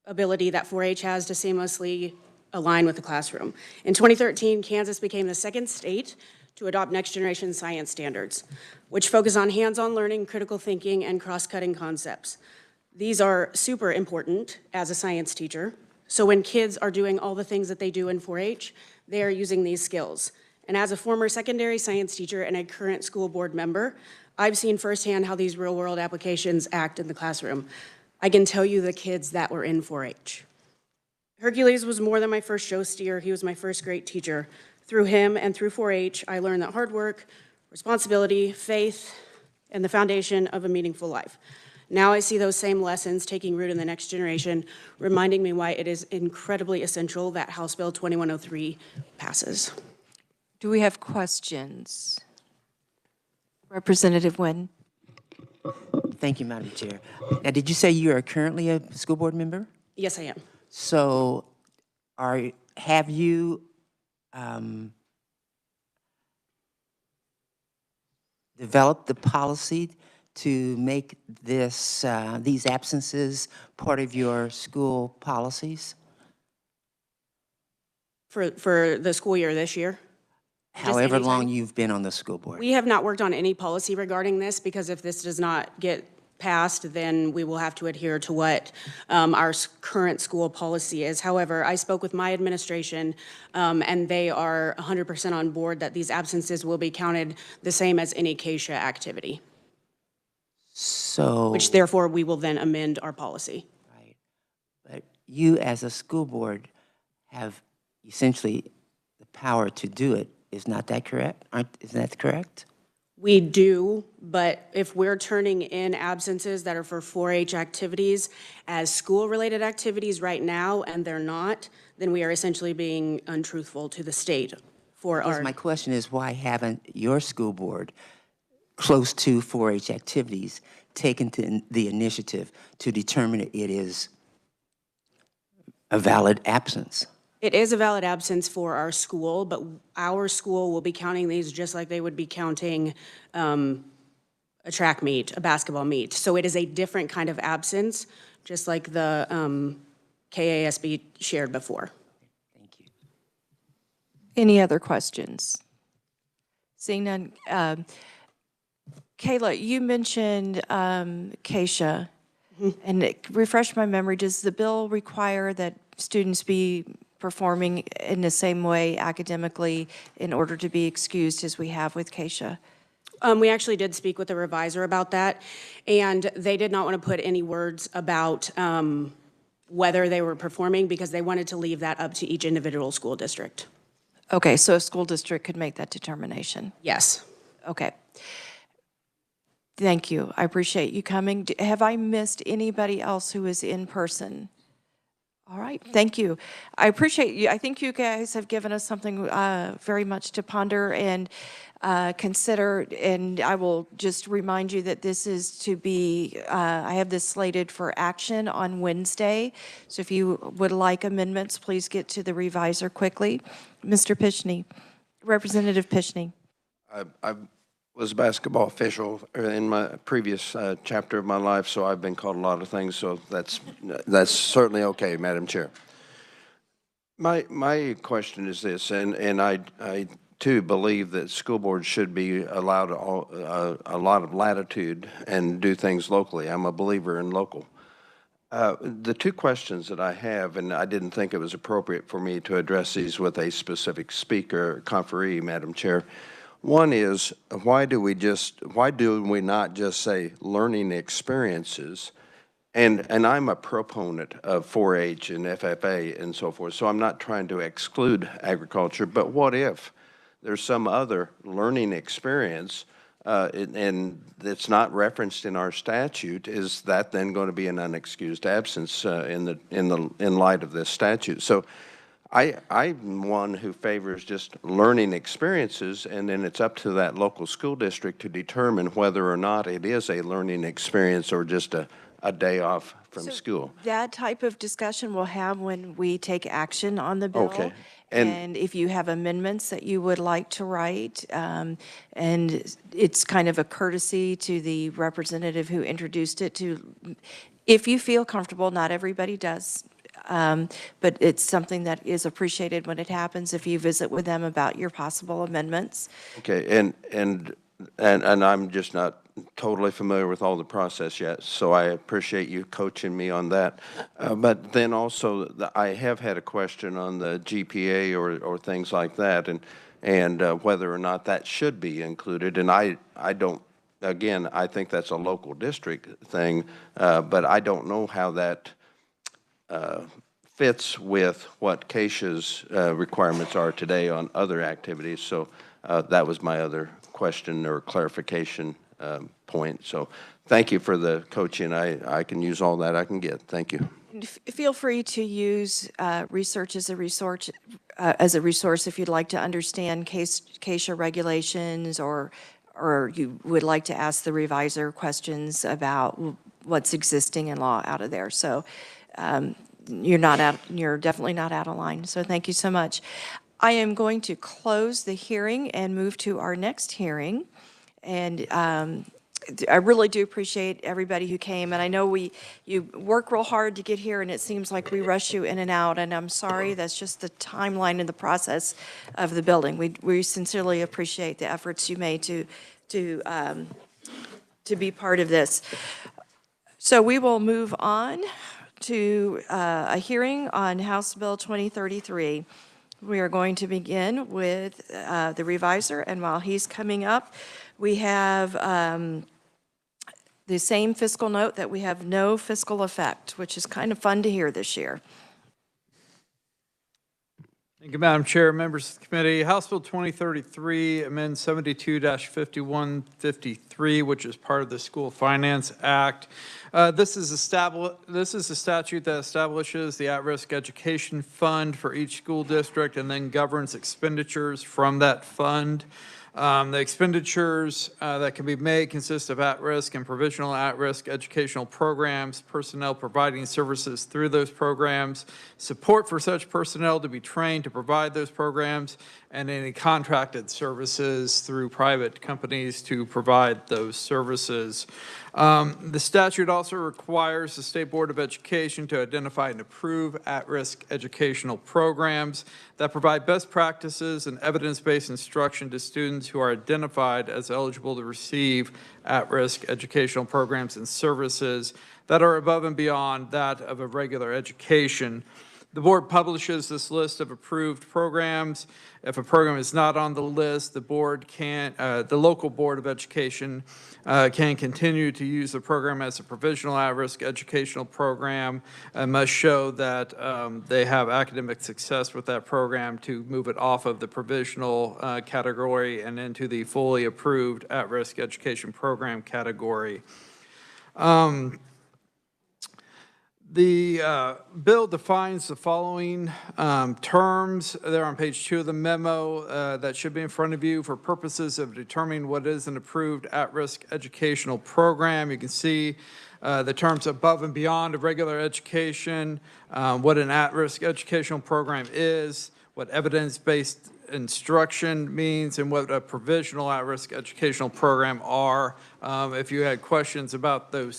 ability that 4-H has to seamlessly align with the classroom. In 2013, Kansas became the second state to adopt next generation science standards, which focus on hands-on learning, critical thinking, and cross-cutting concepts. These are super important as a science teacher. So when kids are doing all the things that they do in 4-H, they are using these skills. And as a former secondary science teacher and a current school board member, I've seen firsthand how these real-world applications act in the classroom. I can tell you the kids that were in 4-H. Hercules was more than my first show steer. He was my first great teacher. Through him and through 4-H, I learned that hard work, responsibility, faith, and the foundation of a meaningful life. Now I see those same lessons taking root in the next generation, reminding me why it is incredibly essential that House Bill 2103 passes. Do we have questions? Representative Nguyen. Thank you, Madam Chair. Now, did you say you are currently a school board member? Yes, I am. So have you developed the policy to make these absences part of your school policies? For the school year this year? However anytime? long you've been on the school board? We have not worked on any policy regarding this, because if this does not get passed, then we will have to adhere to what our current school policy is. However, I spoke with my administration, and they are 100% on board that these absences will be counted the same as any KSHA activity, So, which therefore we will then amend our policy. but you as a school board have essentially the power to do it. Is not that correct? Isn't that correct? We do, but if we're turning in absences that are for 4-H activities as school-related activities right now, and they're not, then we are essentially being untruthful to the state for our. My question is, why haven't your school board, close to 4-H activities, taken the initiative to determine it is a valid absence? It is a valid absence for our school, but our school will be counting these just like they would be counting a track meet, a basketball meet. So it is a different kind of absence, just like the KASB shared before. Any other questions? Seeing none. Kayla, you mentioned KSHA, and refresh my memory, does the bill require that students be performing in the same way academically in order to be excused as we have with KSHA? We actually did speak with the revisor about that, and they did not want to put any words about whether they were performing, because they wanted to leave that up to each individual school district. Okay, so a school district could make that determination? Yes. Okay. Thank you. I appreciate you coming. Have I missed anybody else who is in person? All right, thank you. I appreciate you. I think you guys have given us something very much to ponder and consider, and I will just remind you that this is to be, I have this slated for action on Wednesday, so if you would like amendments, please get to the reviser quickly. Mr. Pishney, Representative Pishney. I was a basketball official in my previous chapter of my life, so I've been called a lot of things, so that's certainly okay, Madam Chair. My question is this, and I too believe that school boards should be allowed a lot of latitude and do things locally. I'm a believer in local. The two questions that I have, and I didn't think it was appropriate for me to address these with a specific speaker, conferee, Madam Chair. One is, why do we not just say learning experiences? And I'm a proponent of 4-H and FFA and so forth, so I'm not trying to exclude agriculture, but what if there's some other learning experience and it's not referenced in our statute? Is that then going to be an unexcused absence in light of this statute? So I'm one who favors just learning experiences, and then it's up to that local school district to determine whether or not it is a learning experience or just a day off from school. That type of discussion we'll have when we take action on the bill. Okay. And if you have amendments that you would like to write, and it's kind of a courtesy to the representative who introduced it to, if you feel comfortable, not everybody does, but it's something that is appreciated when it happens, if you visit with them about your possible amendments. Okay, and I'm just not totally familiar with all the process yet, so I appreciate you coaching me on that. But then also, I have had a question on the GPA or things like that, and whether or not that should be included. And I don't, again, I think that's a local district thing, but I don't know how that fits with what KSHA's requirements are today on other activities. So that was my other question or clarification point. So thank you for the coaching. I can use all that I can get. Thank you. Feel free to use research as a resource if you'd like to understand KSHA regulations, or you would like to ask the reviser questions about what's existing in law out of there. So you're definitely not out of line. So thank you so much. I am going to close the hearing and move to our next hearing. And I really do appreciate everybody who came, and I know you work real hard to get here, and it seems like we rush you in and out, and I'm sorry, that's just the timeline and the process of the building. We sincerely appreciate the efforts you made to be part of this. So we will move on to a hearing on House Bill 2033. We are going to begin with the reviser, and while he's coming up, we have the same fiscal note that we have no fiscal effect, which is kind of fun to hear this year. Thank you, Madam Chair, members of the committee. House Bill 2033 amends 72-5153, which is part of the School Finance Act. This is a statute that establishes the At-Risk Education Fund for each school district and then governs expenditures from that fund. The expenditures that can be made consist of at-risk and provisional at-risk educational programs, personnel providing services through those programs, support for such personnel to be trained to provide those programs, and any contracted services through private companies to provide those services. The statute also requires the State Board of Education to identify and approve at-risk educational programs that provide best practices and evidence-based instruction to students who are identified as eligible to receive at-risk educational programs and services that are above and beyond that of a regular education. The board publishes this list of approved programs. If a program is not on the list, the local Board of Education can continue to use the program as a provisional at-risk educational program and must show that they have academic success with that program to move it off of the provisional category and into the fully approved at-risk education program category. The bill defines the following terms. They're on page 2 of the memo that should be in front of you for purposes of determining what is an approved at-risk educational program. You can see the terms above and beyond of regular education, what an at-risk educational program is, what evidence-based instruction means, and what a provisional at-risk educational program are. If you had questions about the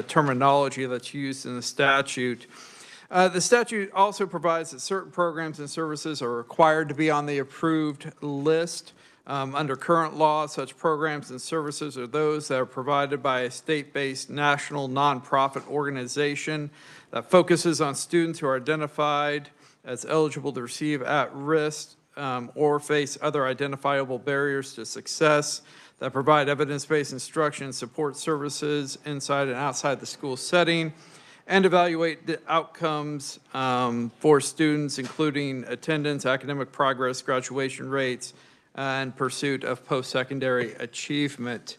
terminology that's used in the statute. The statute also provides that certain programs and services are required to be on the approved list. Under current law, such programs and services are those that are provided by a state-based national nonprofit organization that focuses on students who are identified as eligible to receive at-risk or face other identifiable barriers to success, that provide evidence-based instruction and support services inside and outside the school setting, and evaluate the outcomes for students, including attendance, academic progress, graduation rates, and pursuit of post-secondary achievement.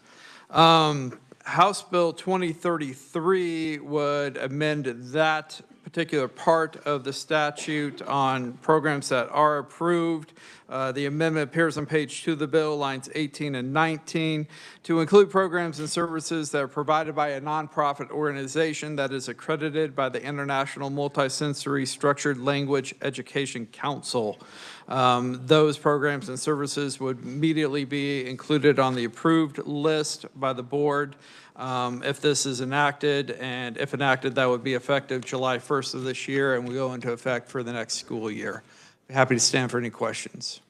House Bill 2033 would amend that particular part of the statute on programs that are approved. The amendment appears on page 2 of the bill, lines 18 and 19, to include programs and services that are provided by a nonprofit organization that is accredited by the International Multisensory Structured Language Education Council. Those programs and services would immediately be included on the approved list by the board if this is enacted, and if enacted, that would be effective July 1st of this year, and we go into effect for the next school year. Happy to stand for any questions.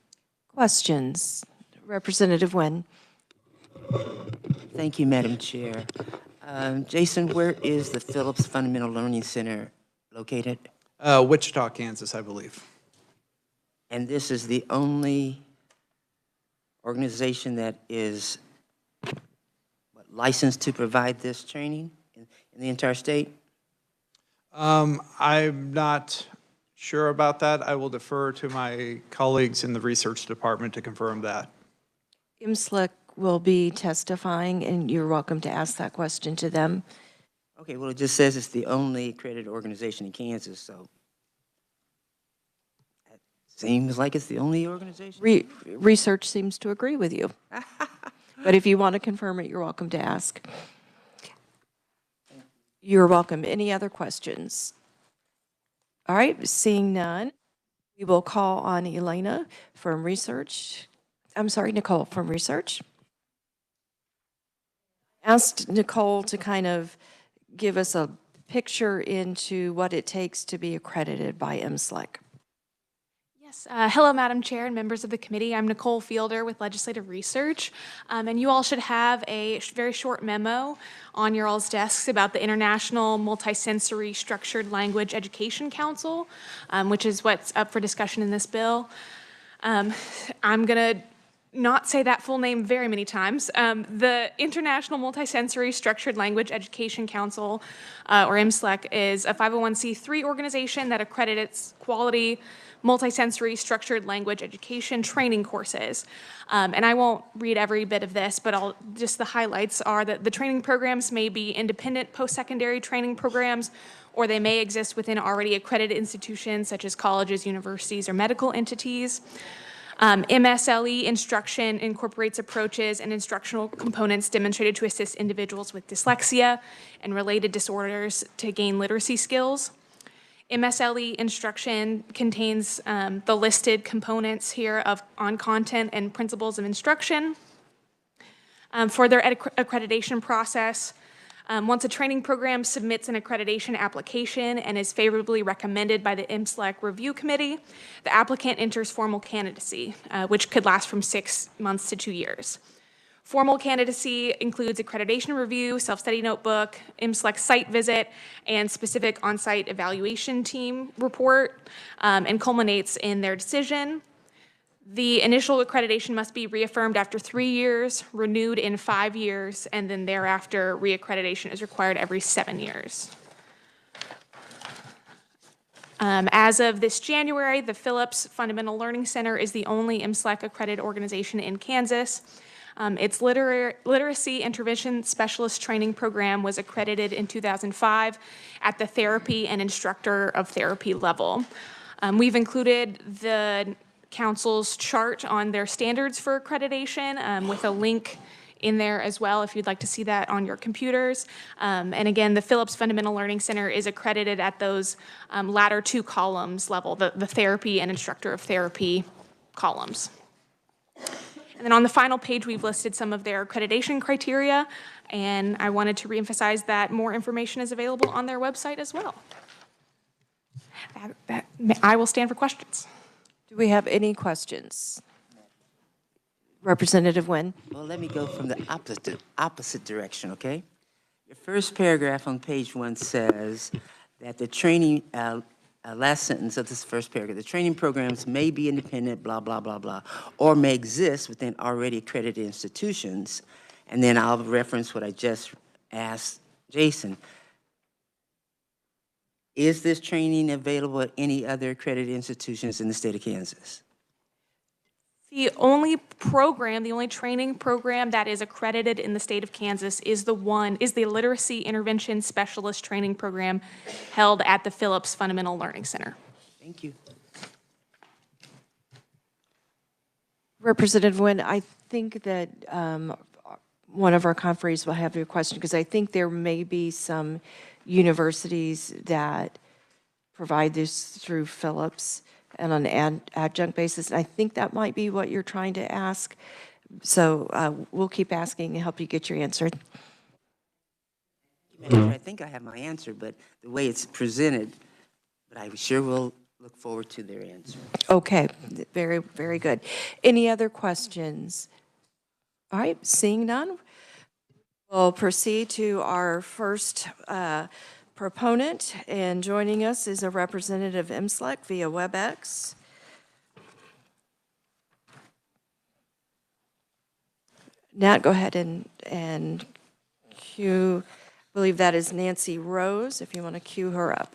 Questions? Representative Nguyen. Thank you, Madam Chair. Jason, where is the Phillips Fundamental Learning Center located? Wichita, Kansas, I believe. And this is the only organization that is licensed to provide this training in the entire state? I'm not sure about that. I will defer to my colleagues in the research department to confirm that. IMSLEC will be testifying, and you're welcome to ask that question to them. Okay, well, it just says it's the only accredited organization in Kansas, so it seems like it's the only organization. Research seems to agree with you. But if you want to confirm it, you're welcome to ask. You're welcome. Any other questions? All right, seeing none, we will call on Elena from research. I'm sorry, Nicole from research. asked Nicole to kind of give us a picture into what it takes to be accredited by MSLEC. Yes. Hello, Madam Chair and members of the committee. I'm Nicole Fielder with Legislative Research, and you all should have a very short memo on your all's desks about the International Multisensory Structured Language Education Council, which is what's up for discussion in this bill. I'm going to not say that full name very many times. The International Multisensory Structured Language Education Council, or MSLEC, is a 501c3 organization that accredits quality multisensory structured language education training courses. And I won't read every bit of this, but just the highlights are that the training programs may be independent post-secondary training programs, or they may exist within already accredited institutions such as colleges, universities, or medical entities. MSLE instruction incorporates approaches and instructional components demonstrated to assist individuals with dyslexia and related disorders to gain literacy skills. MSLE instruction contains the listed components here on content and principles of instruction. For their accreditation process, once a training program submits an accreditation application and is favorably recommended by the MSLEC Review Committee, the applicant enters formal candidacy, which could last from 6 months to 2 years. Formal candidacy includes accreditation review, self-study notebook, MSLEC site visit, and specific on-site evaluation team report, and culminates in their decision. The initial accreditation must be reaffirmed after 3 years, renewed in 5 years, and then thereafter reaccreditation is required every 7 years. As of this January, the Phillips Fundamental Learning Center is the only MSLEC accredited organization in Kansas. Its Literacy Intervention Specialist Training Program was accredited in 2005 at the therapy and instructor of therapy level. We've included the council's chart on their standards for accreditation with a link in there as well if you'd like to see that on your computers. And again, the Phillips Fundamental Learning Center is accredited at those latter 2 columns level, the therapy and instructor of therapy columns. And then on the final page, we've listed some of their accreditation criteria, and I wanted to reemphasize that more information is available on their website as well. I will stand for questions. Do we have any questions? Representative Nguyen. Well, let me go from the opposite direction, okay? Your first paragraph on page 1 says that the training, last sentence of this first paragraph, the training programs may be independent, blah, blah, blah, blah, or may exist within already accredited institutions. And then I'll reference what I just asked Jason. Is this training available at any other accredited institutions in the state of Kansas? The only program, the only training program that is accredited in the state of Kansas is the Literacy Intervention Specialist Training Program held at the Phillips Fundamental Learning Center. Thank you. Representative Nguyen, I think that one of our conferees will have your question, because I think there may be some universities that provide this through Phillips and on an adjunct basis. And I think that might be what you're trying to ask. So we'll keep asking and help you get your answer. I think I have my answer, but the way it's presented, but I sure will look forward to their answer. Okay, very, very good. Any other questions? All right, seeing none, we'll proceed to our first proponent, and joining us is a representative of MSLEC via WebEx. Nat, go ahead and cue, I believe that is Nancy Rose, if you want to cue her up.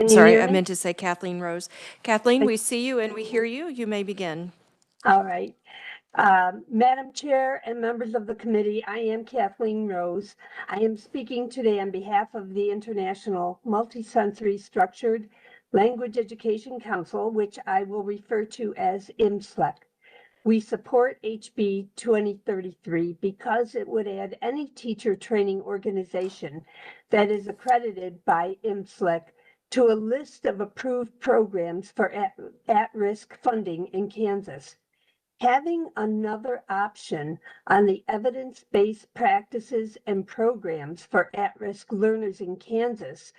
Sorry, I meant to say Kathleen Rose. Kathleen, we see you and we hear you. You may begin. All right. Madam Chair and members of the committee, I am Kathleen Rose. I am speaking today on behalf of the International Multisensory Structured Language Education Council, which I will refer to as IMSLEC. We support HB 2033 because it would add any teacher training organization that is accredited by IMSLEC to a list of approved programs for at-risk funding in Kansas. Having another option on the evidence-based practices and programs for at-risk learners in Kansas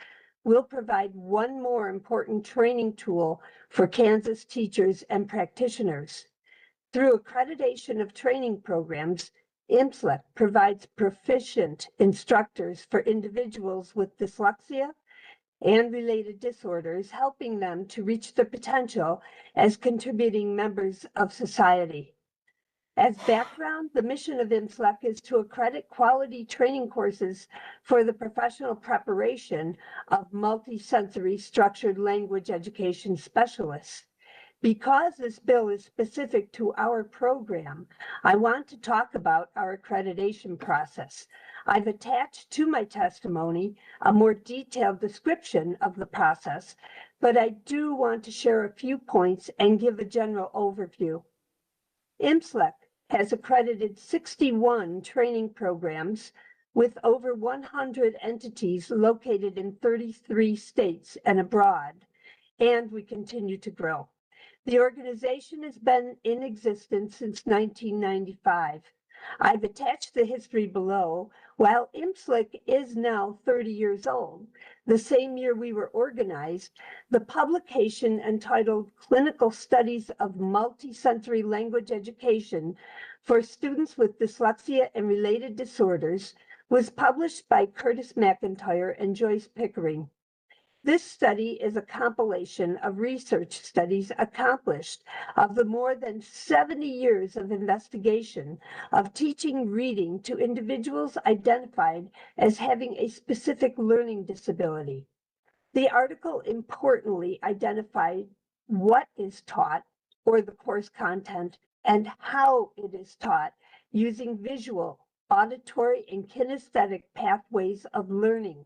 will provide one more important training tool for Kansas teachers and practitioners. Through accreditation of training programs, IMSLEC provides proficient instructors for individuals with dyslexia and related disorders, helping them to reach their potential as contributing members of society. As background, the mission of IMSLEC is to accredit quality training courses for the professional preparation of multisensory structured language education specialists. Because this bill is specific to our program, I want to talk about our accreditation process. I've attached to my testimony a more detailed description of the process, but I do want to share a few points and give a general overview. IMSLEC has accredited 61 training programs with over 100 entities located in 33 states and abroad, and we continue to grow. The organization has been in existence since 1995. I've attached the history below. While IMSLEC is now 30 years old, the same year we were organized, the publication entitled Clinical Studies of Multisensory Language Education for Students with Dyslexia and Related Disorders was published by Curtis McIntyre and Joyce Pickering. This study is a compilation of research studies accomplished of the more than 70 years of investigation of teaching reading to individuals identified as having a specific learning disability. The article importantly identified what is taught, or the course content, and how it is taught using visual, auditory, and kinesthetic pathways of learning.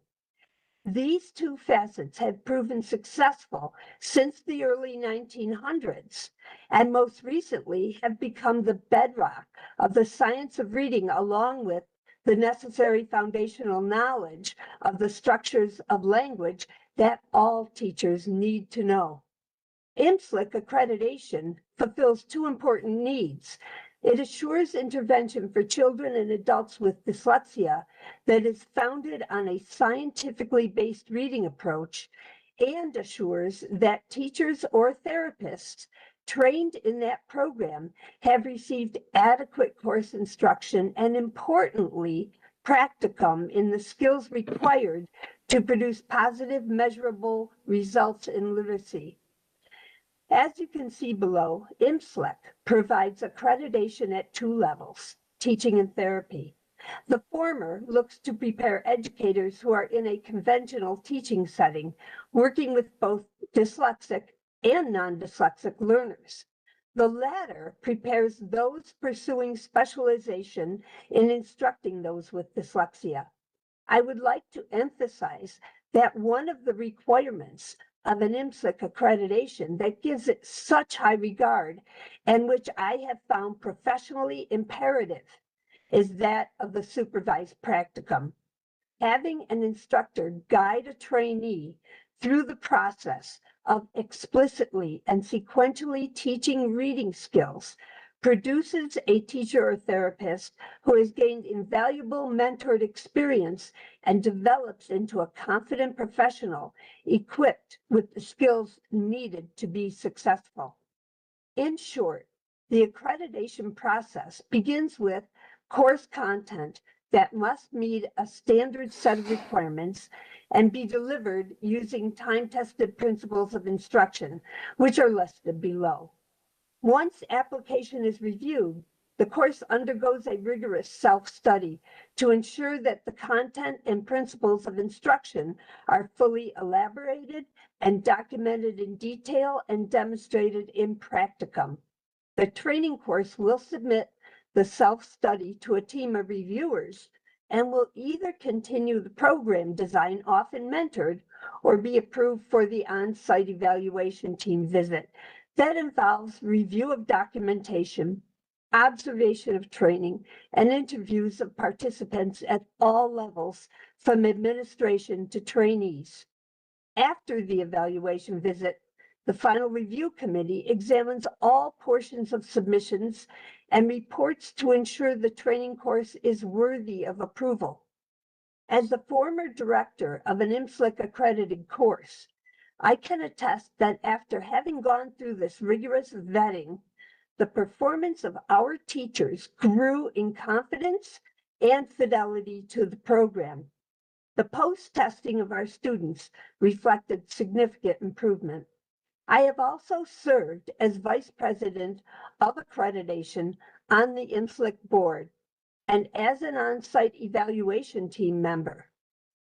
These two facets have proven successful since the early 1900s, and most recently have become the bedrock of the science of reading, along with the necessary foundational knowledge of the structures of language that all teachers need to know. IMSLEC accreditation fulfills two important needs. It assures intervention for children and adults with dyslexia that is founded on a scientifically based reading approach, and assures that teachers or therapists trained in that program have received adequate course instruction and, importantly, practicum in the skills required to produce positive, measurable results in literacy. As you can see below, IMSLEC provides accreditation at two levels, teaching and therapy. The former looks to prepare educators who are in a conventional teaching setting, working with both dyslexic and non-dyslexic learners. The latter prepares those pursuing specialization in instructing those with dyslexia. I would like to emphasize that one of the requirements of an IMSLEC accreditation that gives it such high regard, and which I have found professionally imperative, is that of the supervised practicum. Having an instructor guide a trainee through the process of explicitly and sequentially teaching reading skills produces a teacher or therapist who has gained invaluable mentored experience and develops into a confident professional equipped with the skills needed to be successful. In short, the accreditation process begins with course content that must meet a standard set of requirements and be delivered using time-tested principles of instruction, which are listed below. Once application is reviewed, the course undergoes a rigorous self-study to ensure that the content and principles of instruction are fully elaborated and documented in detail and demonstrated in practicum. The training course will submit the self-study to a team of reviewers and will either continue the program design, often mentored, or be approved for the on-site evaluation team visit. That involves review of documentation, observation of training, and interviews of participants at all levels, from administration to trainees. After the evaluation visit, The final review committee examines all portions of submissions and reports to ensure the training course is worthy of approval. As the former director of an IMSLC accredited course, I can attest that after having gone through this rigorous vetting, the performance of our teachers grew in confidence and fidelity to the program. The post-testing of our students reflected significant improvement. I have also served as vice president of accreditation on the IMSLC board and as an on-site evaluation team member.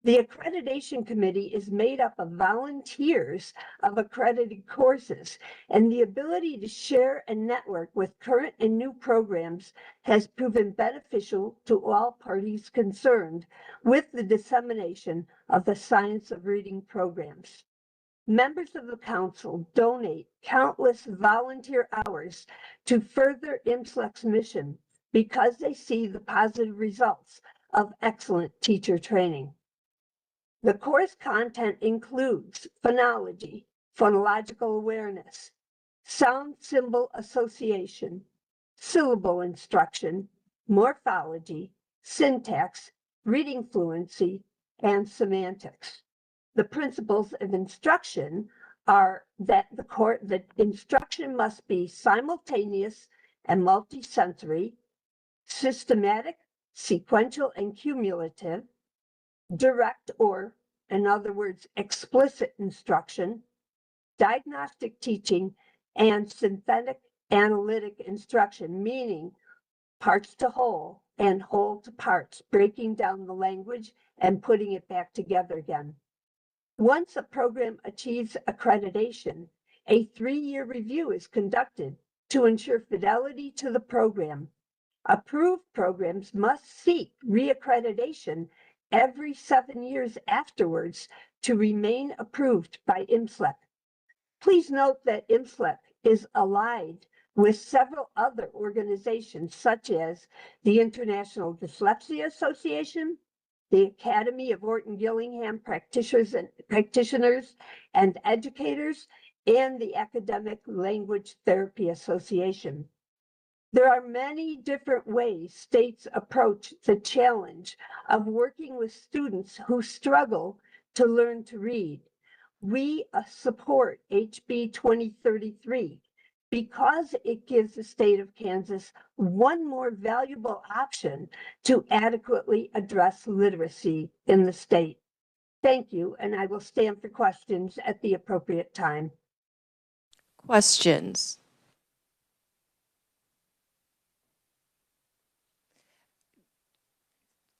The accreditation committee is made up of volunteers of accredited courses, and the ability to share and network with current and new programs has proven beneficial to all parties concerned with the dissemination of the science of reading programs. Members of the council donate countless volunteer hours to further IMSLC's mission because they see the positive results of excellent teacher training. The course content includes phonology, phonological awareness, sound symbol association, syllable instruction, morphology, syntax, reading fluency, and semantics. The principles of instruction are that the instruction must be simultaneous and multisensory, systematic, sequential, and cumulative, direct or, in other words, explicit instruction, diagnostic teaching, and synthetic analytic instruction, meaning parts to whole and whole to parts, breaking down the language and putting it back together again. Once a program achieves accreditation, a 3-year review is conducted to ensure fidelity to the program. Approved programs must seek reaccreditation every 7 years afterwards to remain approved by IMSLC. Please note that IMSLC is allied with several other organizations such as the International Dyslexia Association, the Academy of Orton-Gillingham Practitioners and Educators, and the Academic Language Therapy Association. There are many different ways states approach the challenge of working with students who struggle to learn to read. We support HB 2033 because it gives the state of Kansas one more valuable option to adequately address literacy in the state. Thank you, and I will stand for questions at the appropriate time. Questions?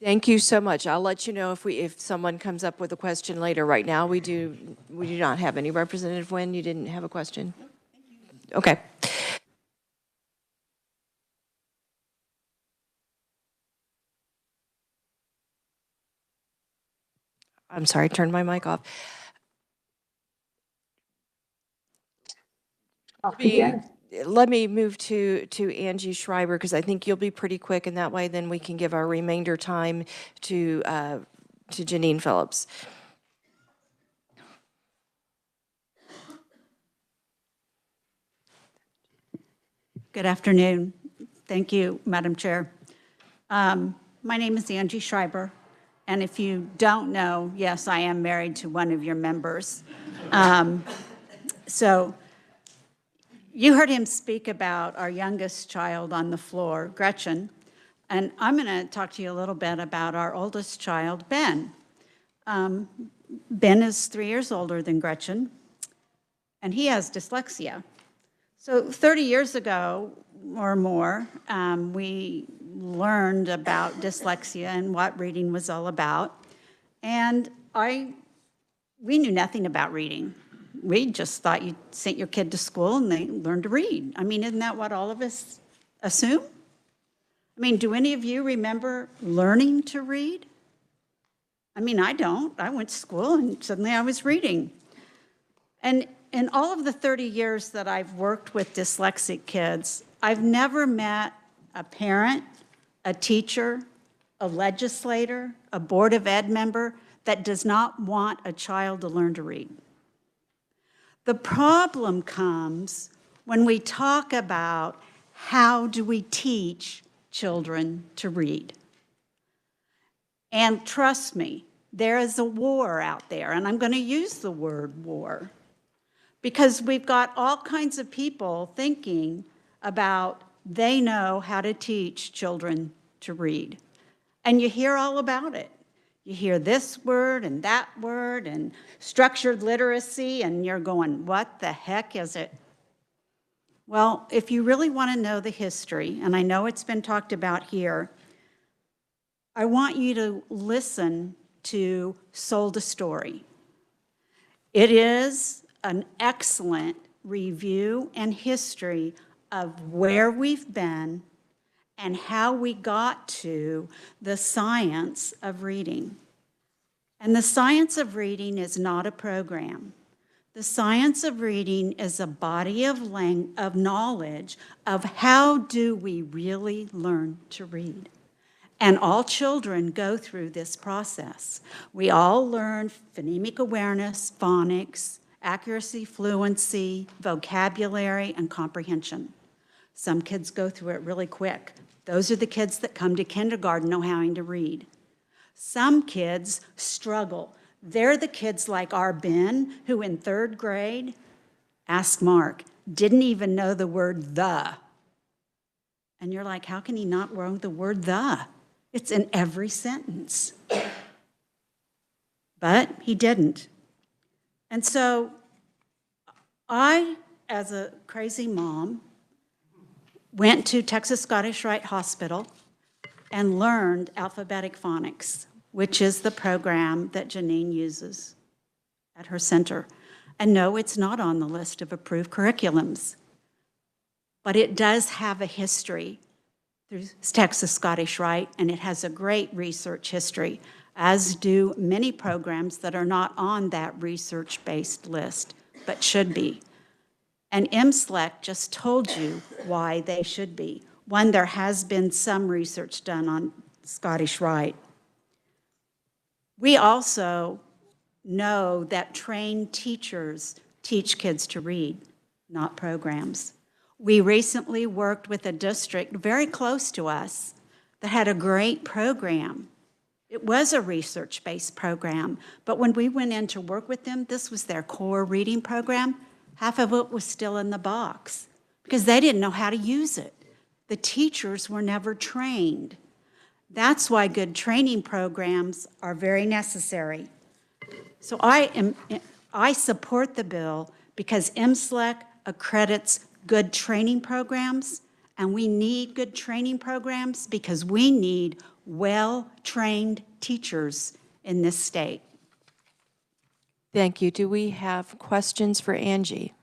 Thank you so much. I'll let you know if someone comes up with a question later. Right now, we do not have any. Representative Nguyen, you didn't have a question? Okay. I'm sorry, I turned my mic off. Let me move to Angie Schreiber, because I think you'll be pretty quick, and that way then we can give our remainder time to Janine Phillips. Good afternoon. Thank you, Madam Chair. My name is Angie Schreiber, and if you don't know, yes, I am married to one of your members. So you heard him speak about our youngest child on the floor, Gretchen, and I'm going to talk to you a little bit about our oldest child, Ben. Ben is 3 years older than Gretchen, and he has dyslexia. So 30 years ago or more, we learned about dyslexia and what reading was all about. And we knew nothing about reading. We just thought you sent your kid to school and they learned to read. I mean, isn't that what all of us assume? I mean, do any of you remember learning to read? I mean, I don't. I went to school and suddenly I was reading. And in all of the 30 years that I've worked with dyslexic kids, I've never met a parent, a teacher, a legislator, a Board of Ed member that does not want a child to learn to read. The problem comes when we talk about how do we teach children to read. And trust me, there is a war out there, and I'm going to use the word war, because we've got all kinds of people thinking about they know how to teach children to read. And you hear all about it. You hear this word and that word and structured literacy, and you're going, what the heck is it? Well, if you really want to know the history, and I know it's been talked about here, I want you to listen to Sold a Story. It is an excellent review and history of where we've been and how we got to the science of reading. And the science of reading is not a program. The science of reading is a body of knowledge of how do we really learn to read. And all children go through this process. We all learn phonemic awareness, phonics, accuracy, fluency, vocabulary, and comprehension. Some kids go through it really quick. Those are the kids that come to kindergarten knowing to read. Some kids struggle. They're the kids like our Ben, who in 3rd grade, ask Mark, didn't even know the word the. And you're like, how can he not know the word the? It's in every sentence. But he didn't. And so I, as a crazy mom, went to Texas Scottish Rite Hospital and learned alphabetic phonics, which is the program that Janine uses at her center. And no, it's not on the list of approved curriculums, but it does have a history through Texas Scottish Rite, and it has a great research history, as do many programs that are not on that research-based list, but should be. And MSLEC just told you why they should be. One, there has been some research done on Scottish Rite. We also know that trained teachers teach kids to read, not programs. We recently worked with a district very close to us that had a great program. It was a research-based program, but when we went in to work with them, this was their core reading program. Half of it was still in the box because they didn't know how to use it. The teachers were never trained. That's why good training programs are very necessary. So I support the bill because MSLEC accredits good training programs, and we need good training programs because we need well-trained teachers in this state. Thank you. Do we have questions for Angie?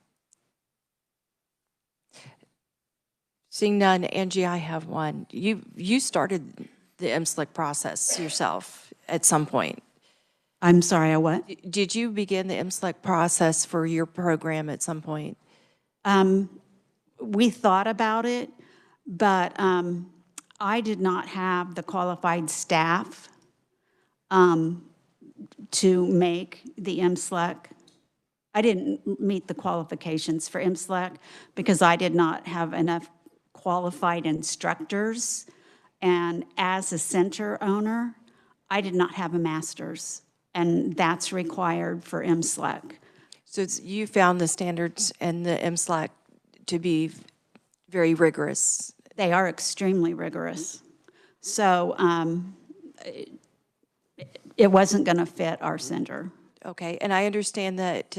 Seeing none, Angie, I have one. You started the MSLEC process yourself at some point. I'm sorry, I what? Did you begin the MSLEC process for your program at some point? We thought about it, but I did not have the qualified staff to make the MSLEC. I didn't meet the qualifications for MSLEC because I did not have enough qualified instructors. And as a center owner, I did not have a master's, and that's required for MSLEC. So you found the standards and the MSLEC to be very rigorous. They are extremely rigorous. So it wasn't going to fit our center. Okay, and I understand that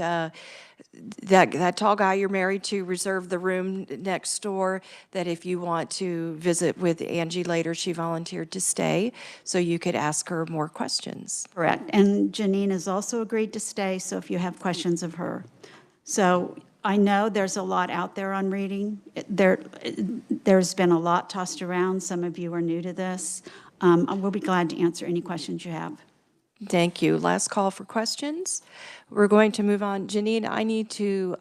that tall guy you're married to reserved the room next door, that if you want to visit with Angie later, she volunteered to stay, so you could ask her more questions. Correct. And Janine has also agreed to stay, so if you have questions of her. So I know there's a lot out there on reading. There's been a lot tossed around. Some of you are new to this. I will be glad to answer any questions you have. Thank you. Last call for questions. We're going to move on. Janine, I need to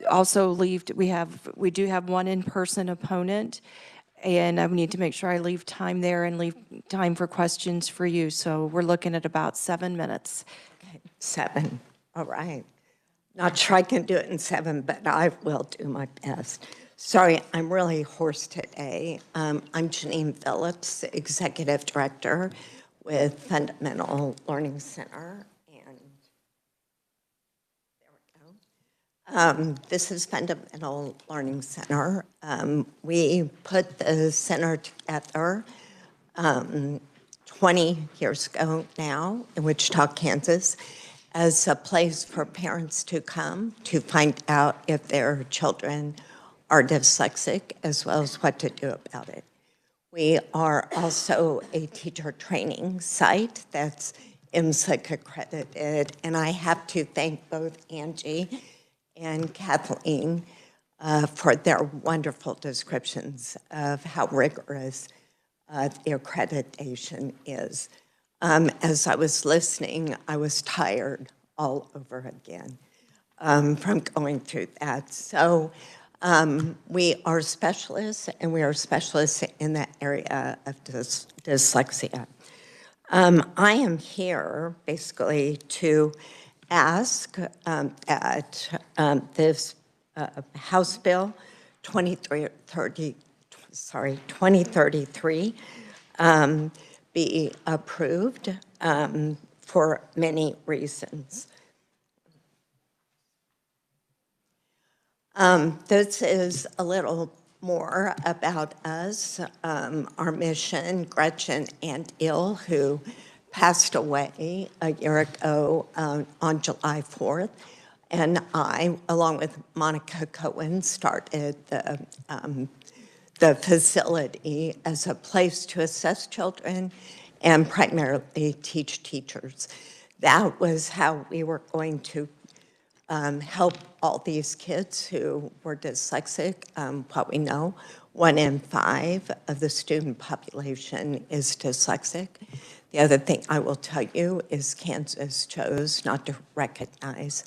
also leave. We do have one in-person opponent, and I need to make sure I leave time there and leave time for questions for you. So we're looking at about 7 minutes. 7. All right. Not sure I can do it in 7, but I will do my best. Sorry, I'm really hoarse today. I'm Janine Phillips, Executive Director with Fundamental Learning Center. And there we go. This is Fundamental Learning Center. We put the center together 20 years ago now in Wichita, Kansas, as a place for parents to come to find out if their children are dyslexic, as well as what to do about it. We are also a teacher training site that's MSIC accredited, and I have to thank both Angie and Kathleen for their wonderful descriptions of how rigorous the accreditation is. As I was listening, I was tired all over again from going through that. So we are specialists, and we are specialists in that area of dyslexia. I am here basically to ask that this House Bill 2033 be approved for many reasons. This is a little more about us, our mission. Gretchen and Il, who passed away a year ago on July 4th, and I, along with Monica Cohen, started the facility as a place to assess children and primarily teach teachers. That was how we were going to help all these kids who were dyslexic. What we know, 1 in 5 of the student population is dyslexic. The other thing I will tell you is Kansas chose not to recognize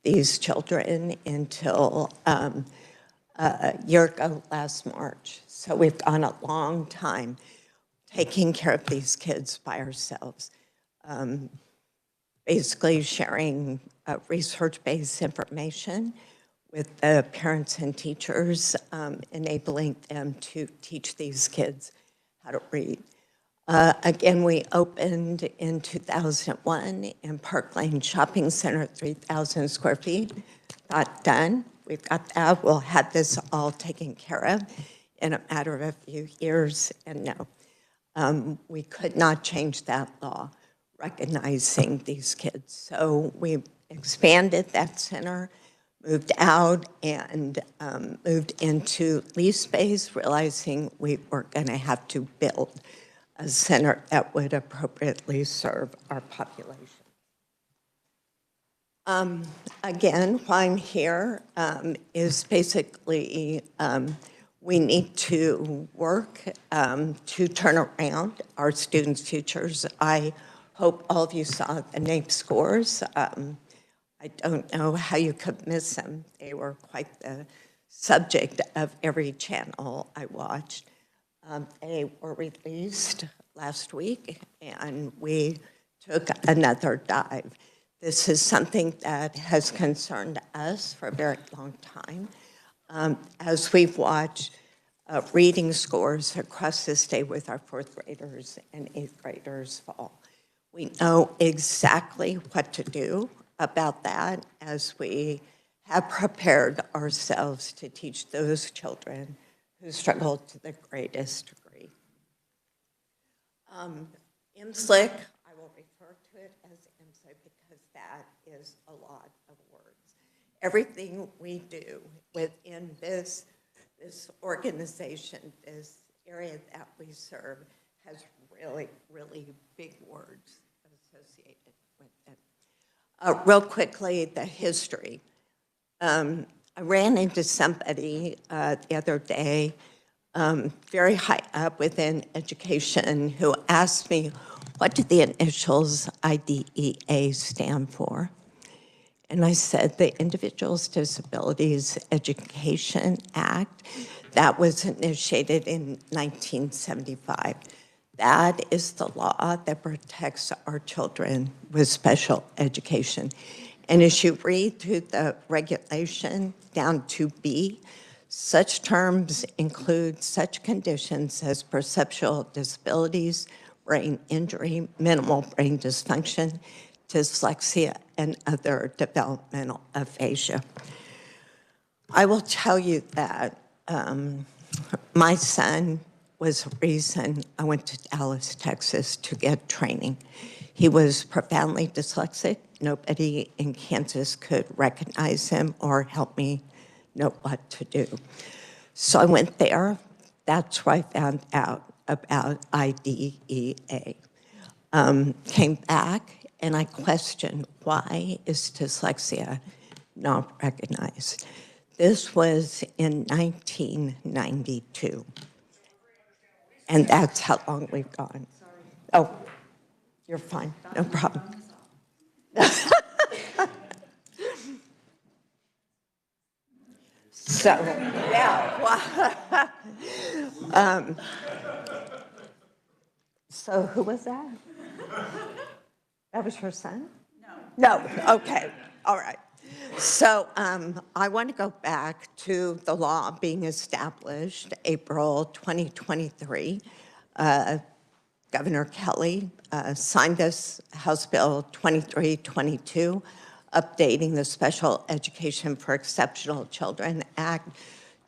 these children until a year ago last March. So we've gone a long time taking care of these kids by ourselves, basically sharing research-based information with the parents and teachers, enabling them to teach these kids how to read. Again, we opened in 2001 in Park Lane Shopping Center, 3,000 square feet. Got done. We've got that. We'll have this all taken care of in a matter of a few years. And no, we could not change that law recognizing these kids. So we expanded that center, moved out, and moved into lease space, realizing we were going to have to build a center that would appropriately serve our population. Again, why I'm here is basically we need to work to turn around our students' futures. I hope all of you saw the NAEP scores. I don't know how you could miss them. They were quite the subject of every channel I watched. They were released last week, and we took another dive. This is something that has concerned us for a very long time. As we've watched reading scores across the state with our 4th graders and 8th graders fall, we know exactly what to do about that as we have prepared ourselves to teach those children who struggle to the greatest degree. MSLIC, I will refer to it as MSLIC because that is a lot of words. Everything we do within this organization, this area that we serve, has really, really big words associated with it. Real quickly, the history. I ran into somebody the other day, very high up within education, who asked me, what do the initials IDEA stand for? And I said, the Individuals with Disabilities Education Act, that was initiated in 1975. That is the law that protects our children with special education. And as you read through the regulation down to B, such terms include such conditions as perceptual disabilities, brain injury, minimal brain dysfunction, dyslexia, and other developmental aphasia. I will tell you that my son was the reason I went to Dallas, Texas to get training. He was profoundly dyslexic. Nobody in Kansas could recognize him or help me know what to do. So I went there. That's where I found out about IDEA. Came back and I questioned, why is dyslexia not recognized? This was in 1992. And that's how long we've gone. Oh, you're fine, no problem. So, yeah. So who was that? That was your son? No. No, okay, all right. So I want to go back to the law being established April 2023. Governor Kelly signed this House Bill 2322, updating the Special Education for Exceptional Children Act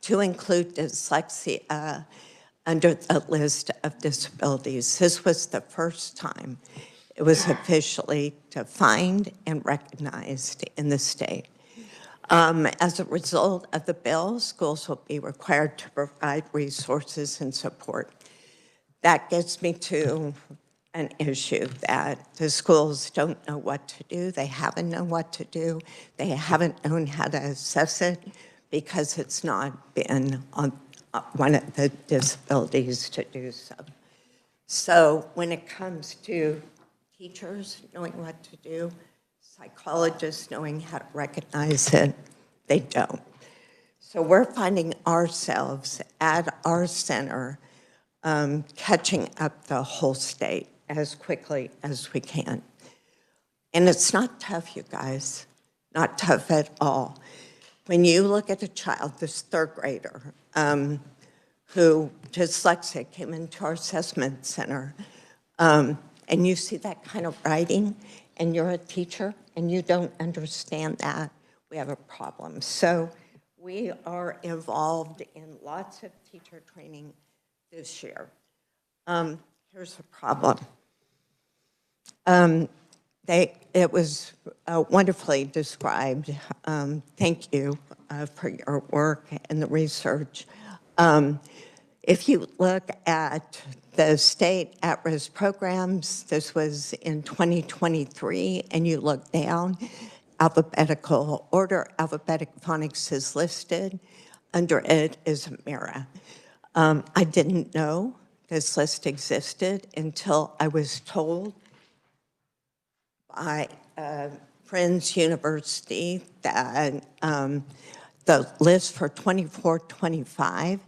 to include dyslexia under the list of disabilities. This was the first time it was officially defined and recognized in the state. As a result of the bill, schools will be required to provide resources and support. That gets me to an issue that the schools don't know what to do. They haven't known what to do. They haven't known how to assess it because it's not been on one of the disabilities to do so. So when it comes to teachers knowing what to do, psychologists knowing how to recognize it, they don't. So we're finding ourselves at our center catching up the whole state as quickly as we can. And it's not tough, you guys, not tough at all. When you look at a child, this third grader, who dyslexic came into our assessment center, and you see that kind of writing, and you're a teacher, and you don't understand that, we have a problem. So we are involved in lots of teacher training this year. Here's the problem. It was wonderfully described. Thank you for your work and the research. If you look at the state at-risk programs, this was in 2023, and you look down, alphabetical order, alphabetic phonics is listed. Under it is Amira. I didn't know this list existed until I was told by Friends University that the list for 24-25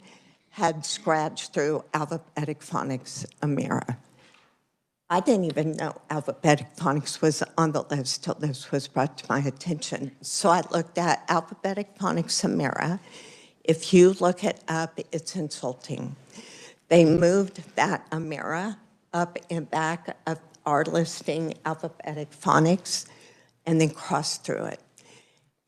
had scratched through alphabetic phonics Amira. I didn't even know alphabetic phonics was on the list till this was brought to my attention. So I looked at alphabetic phonics Amira. If you look it up, it's insulting. They moved that Amira up and back of our listing, alphabetic phonics, and then crossed through it.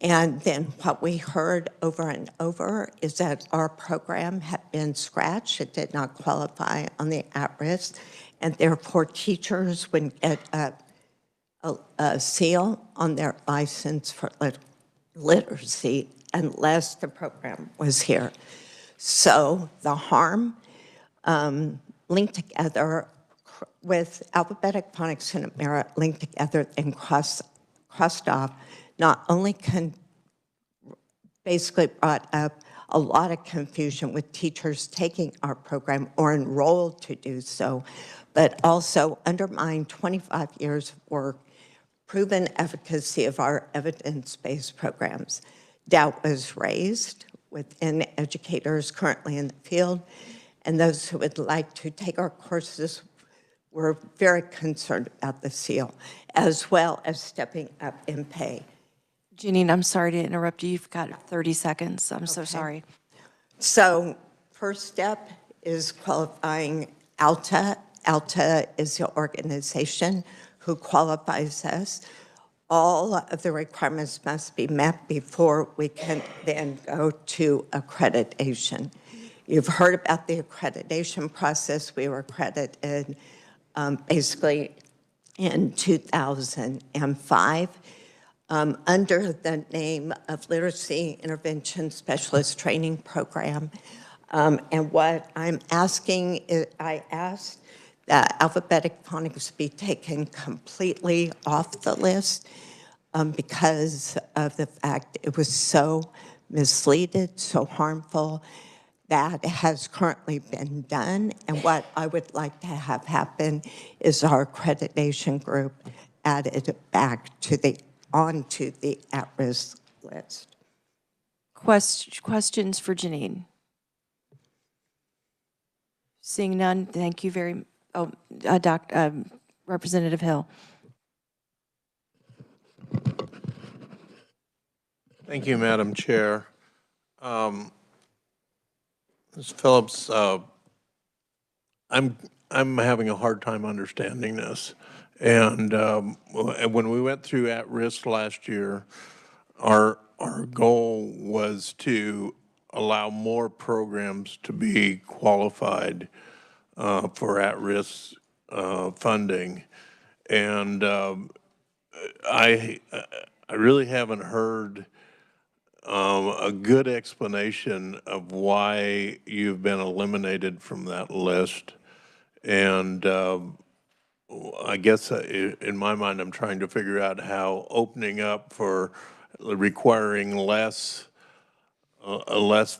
And then what we heard over and over is that our program had been scratched. It did not qualify on the at-risk, and therefore teachers would get a seal on their license for literacy unless the program was here. So the harm linked together with alphabetic phonics and Amira linked together and crossed off, not only basically brought up a lot of confusion with teachers taking our program or enrolled to do so, but also undermined 25 years of work, proven efficacy of our evidence-based programs. Doubt was raised within educators currently in the field, and those who would like to take our courses were very concerned about the seal, as well as stepping up in pay. Janine, I'm sorry to interrupt you. You've got 30 seconds. I'm so sorry. So first step is qualifying ALTA. ALTA is the organization who qualifies us. All of the requirements must be met before we can then go to accreditation. You've heard about the accreditation process. We were accredited basically in 2005 under the name of Literacy Intervention Specialist Training Program. And what I'm asking is, I asked that alphabetic phonics be taken completely off the list because of the fact it was so misleading, so harmful. That has currently been done, and what I would like to have happen is our accreditation group added back to onto the at-risk list. Questions for Janine? Seeing none, thank you very much. Oh, Representative Hill. Thank you, Madam Chair. Ms. Phillips, I'm having a hard time understanding this. And when we went through at-risk last year, our goal was to allow more programs to be qualified for at-risk funding. And I really haven't heard a good explanation of why you've been eliminated from that list. And I guess in my mind, I'm trying to figure out how opening up for requiring less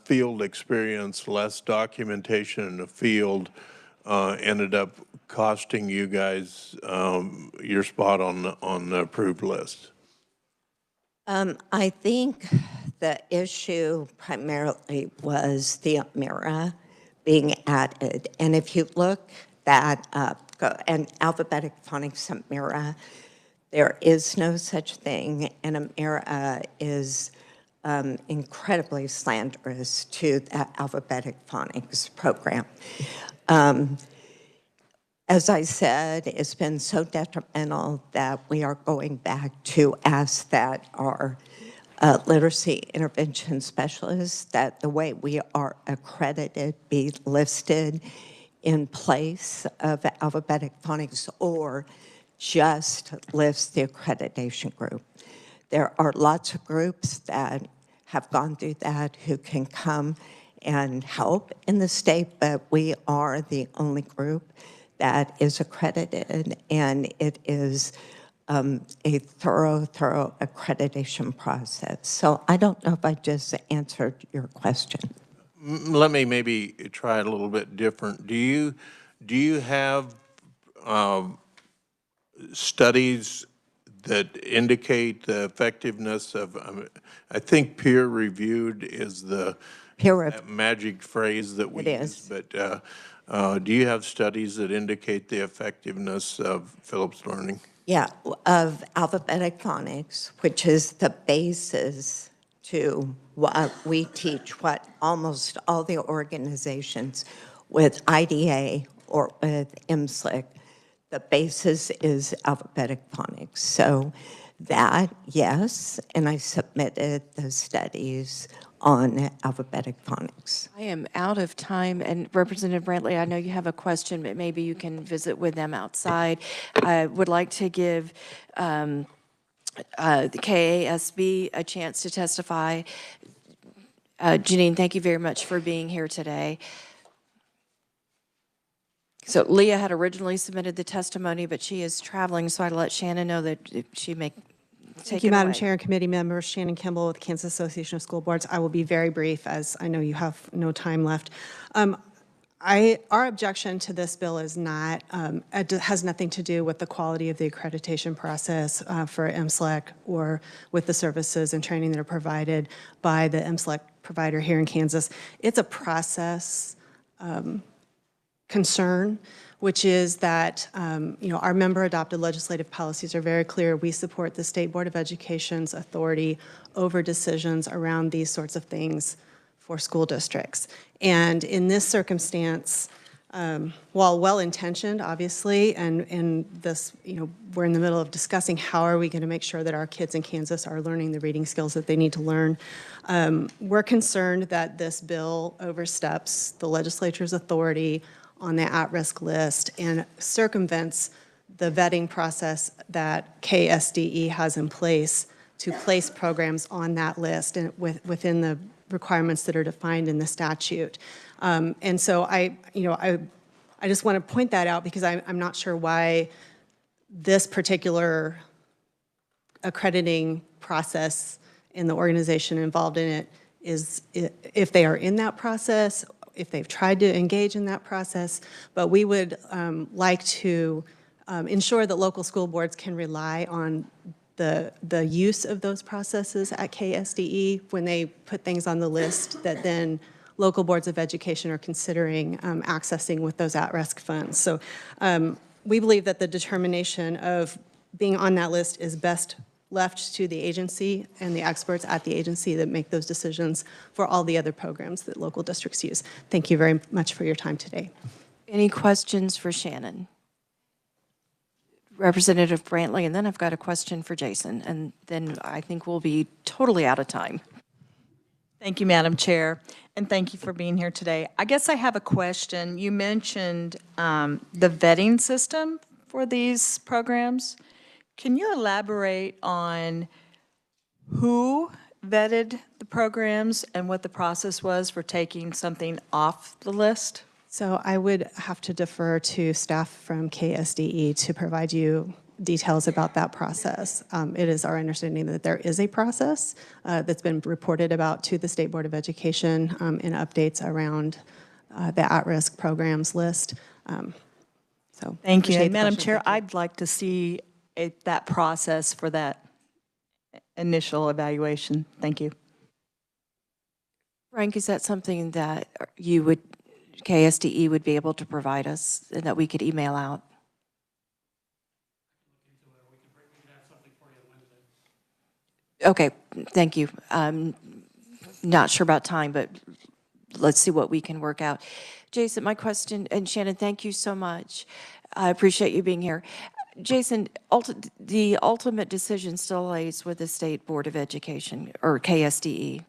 field experience, less documentation in the field ended up costing you guys your spot on the approved list. I think the issue primarily was the Amira being added. And if you look that up, and alphabetic phonics Amira, there is no such thing, and Amira is incredibly slanderous to the alphabetic phonics program. As I said, it's been so detrimental that we are going back to ask that our literacy intervention specialists, that the way we are accredited be listed in place of alphabetic phonics or just list the accreditation group. There are lots of groups that have gone through that who can come and help in the state, but we are the only group that is accredited, and it is a thorough accreditation process. So I don't know if I just answered your question. Let me maybe try it a little bit different. Do you have studies that indicate the effectiveness of, I think peer-reviewed is the magic phrase that we use, but do you have studies that indicate the effectiveness of Phillips Learning? Yeah, of alphabetic phonics, which is the basis to what we teach, what almost all the organizations with IDA or with MSLIC, the basis is alphabetic phonics. So that, yes, and I submitted the studies on alphabetic phonics. I am out of time, and Representative Brantley, I know you have a question, but maybe you can visit with them outside. I would like to give the KASB a chance to testify. Janine, thank you very much for being here today. So Leah had originally submitted the testimony, but she is traveling, so I'd let Shannon know that she may Thank you, Madam Chair and committee members. Shannon Kimball with Kansas Association of School Boards. I will be very brief, as I know you have no time left. Our objection to this bill is not, it has nothing to do with the quality of the accreditation process for MSLEC or with the services and training that are provided by the MSLEC provider here in Kansas. It's a process concern which is that, our member-adopted legislative policies are very clear. We support the State Board of Education's authority over decisions around these sorts of things for school districts. And in this circumstance, while well-intentioned, obviously, and this, we're in the middle of discussing how are we going to make sure that our kids in Kansas are learning the reading skills that they need to learn. We're concerned that this bill oversteps the legislature's authority on the at-risk list and circumvents the vetting process that KSDE has in place to place programs on that list and within the requirements that are defined in the statute. And so I just want to point that out because I'm not sure why this particular accrediting process and the organization involved in it is, if they are in that process, if they've tried to engage in that process, but we would like to ensure that local school boards can rely on the use of those processes at KSDE when they put things on the list that then local boards of education are considering accessing with those at-risk funds. So we believe that the determination of being on that list is best left to the agency and the experts at the agency that make those decisions for all the other programs that local districts use. Thank you very much for your time today. Any questions for Shannon? Representative Brantley, and then I've got a question for Jason, and then I think we'll be totally out of time. Thank you, Madam Chair, and thank you for being here today. I guess I have a question. You mentioned the vetting system for these programs. Can you elaborate on who vetted the programs and what the process was for taking something off the list? So I would have to defer to staff from KSDE to provide you details about that process. It is our understanding that there is a process that's been reported about to the State Board of Education in updates around the at-risk programs list. So thank you. appreciate And the Madam question. Chair, Thank you. I'd like to see that process for that initial evaluation. Thank you. Frank, is that something that you would, KSDE would be able to provide us and that we could email out? Okay, thank you. Not sure about time, but let's see what we can work out. Jason, my question, and Shannon, thank you so much. I appreciate you being here. Jason, the ultimate decision still lays with the State Board of Education, or KSDE.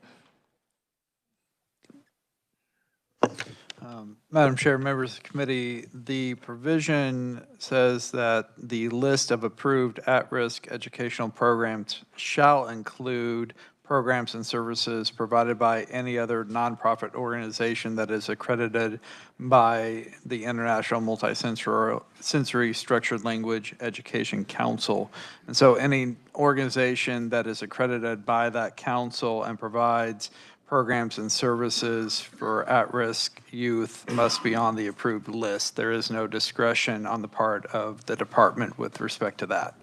Madam Chair, members of the committee, the provision says that the list of approved at-risk educational programs shall include programs and services provided by any other nonprofit organization that is accredited by the International Multisensory Structured Language Education Council. And so any organization that is accredited by that council and provides programs and services for at-risk youth must be on the approved list. There is no discretion on the part of the department with respect to that.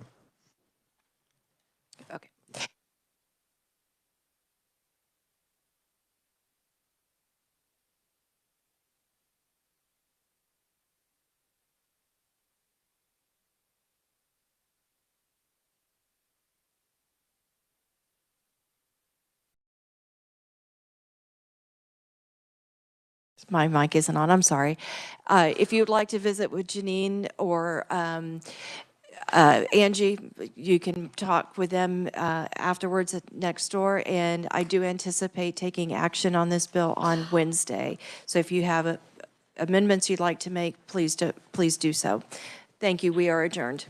Okay. My mic isn't on, I'm sorry. If you'd like to visit with Janine or Angie, you can talk with them afterwards next door, and I do anticipate taking action on this bill on Wednesday. So if you have amendments you'd like to make, please do so. Thank you, we are adjourned.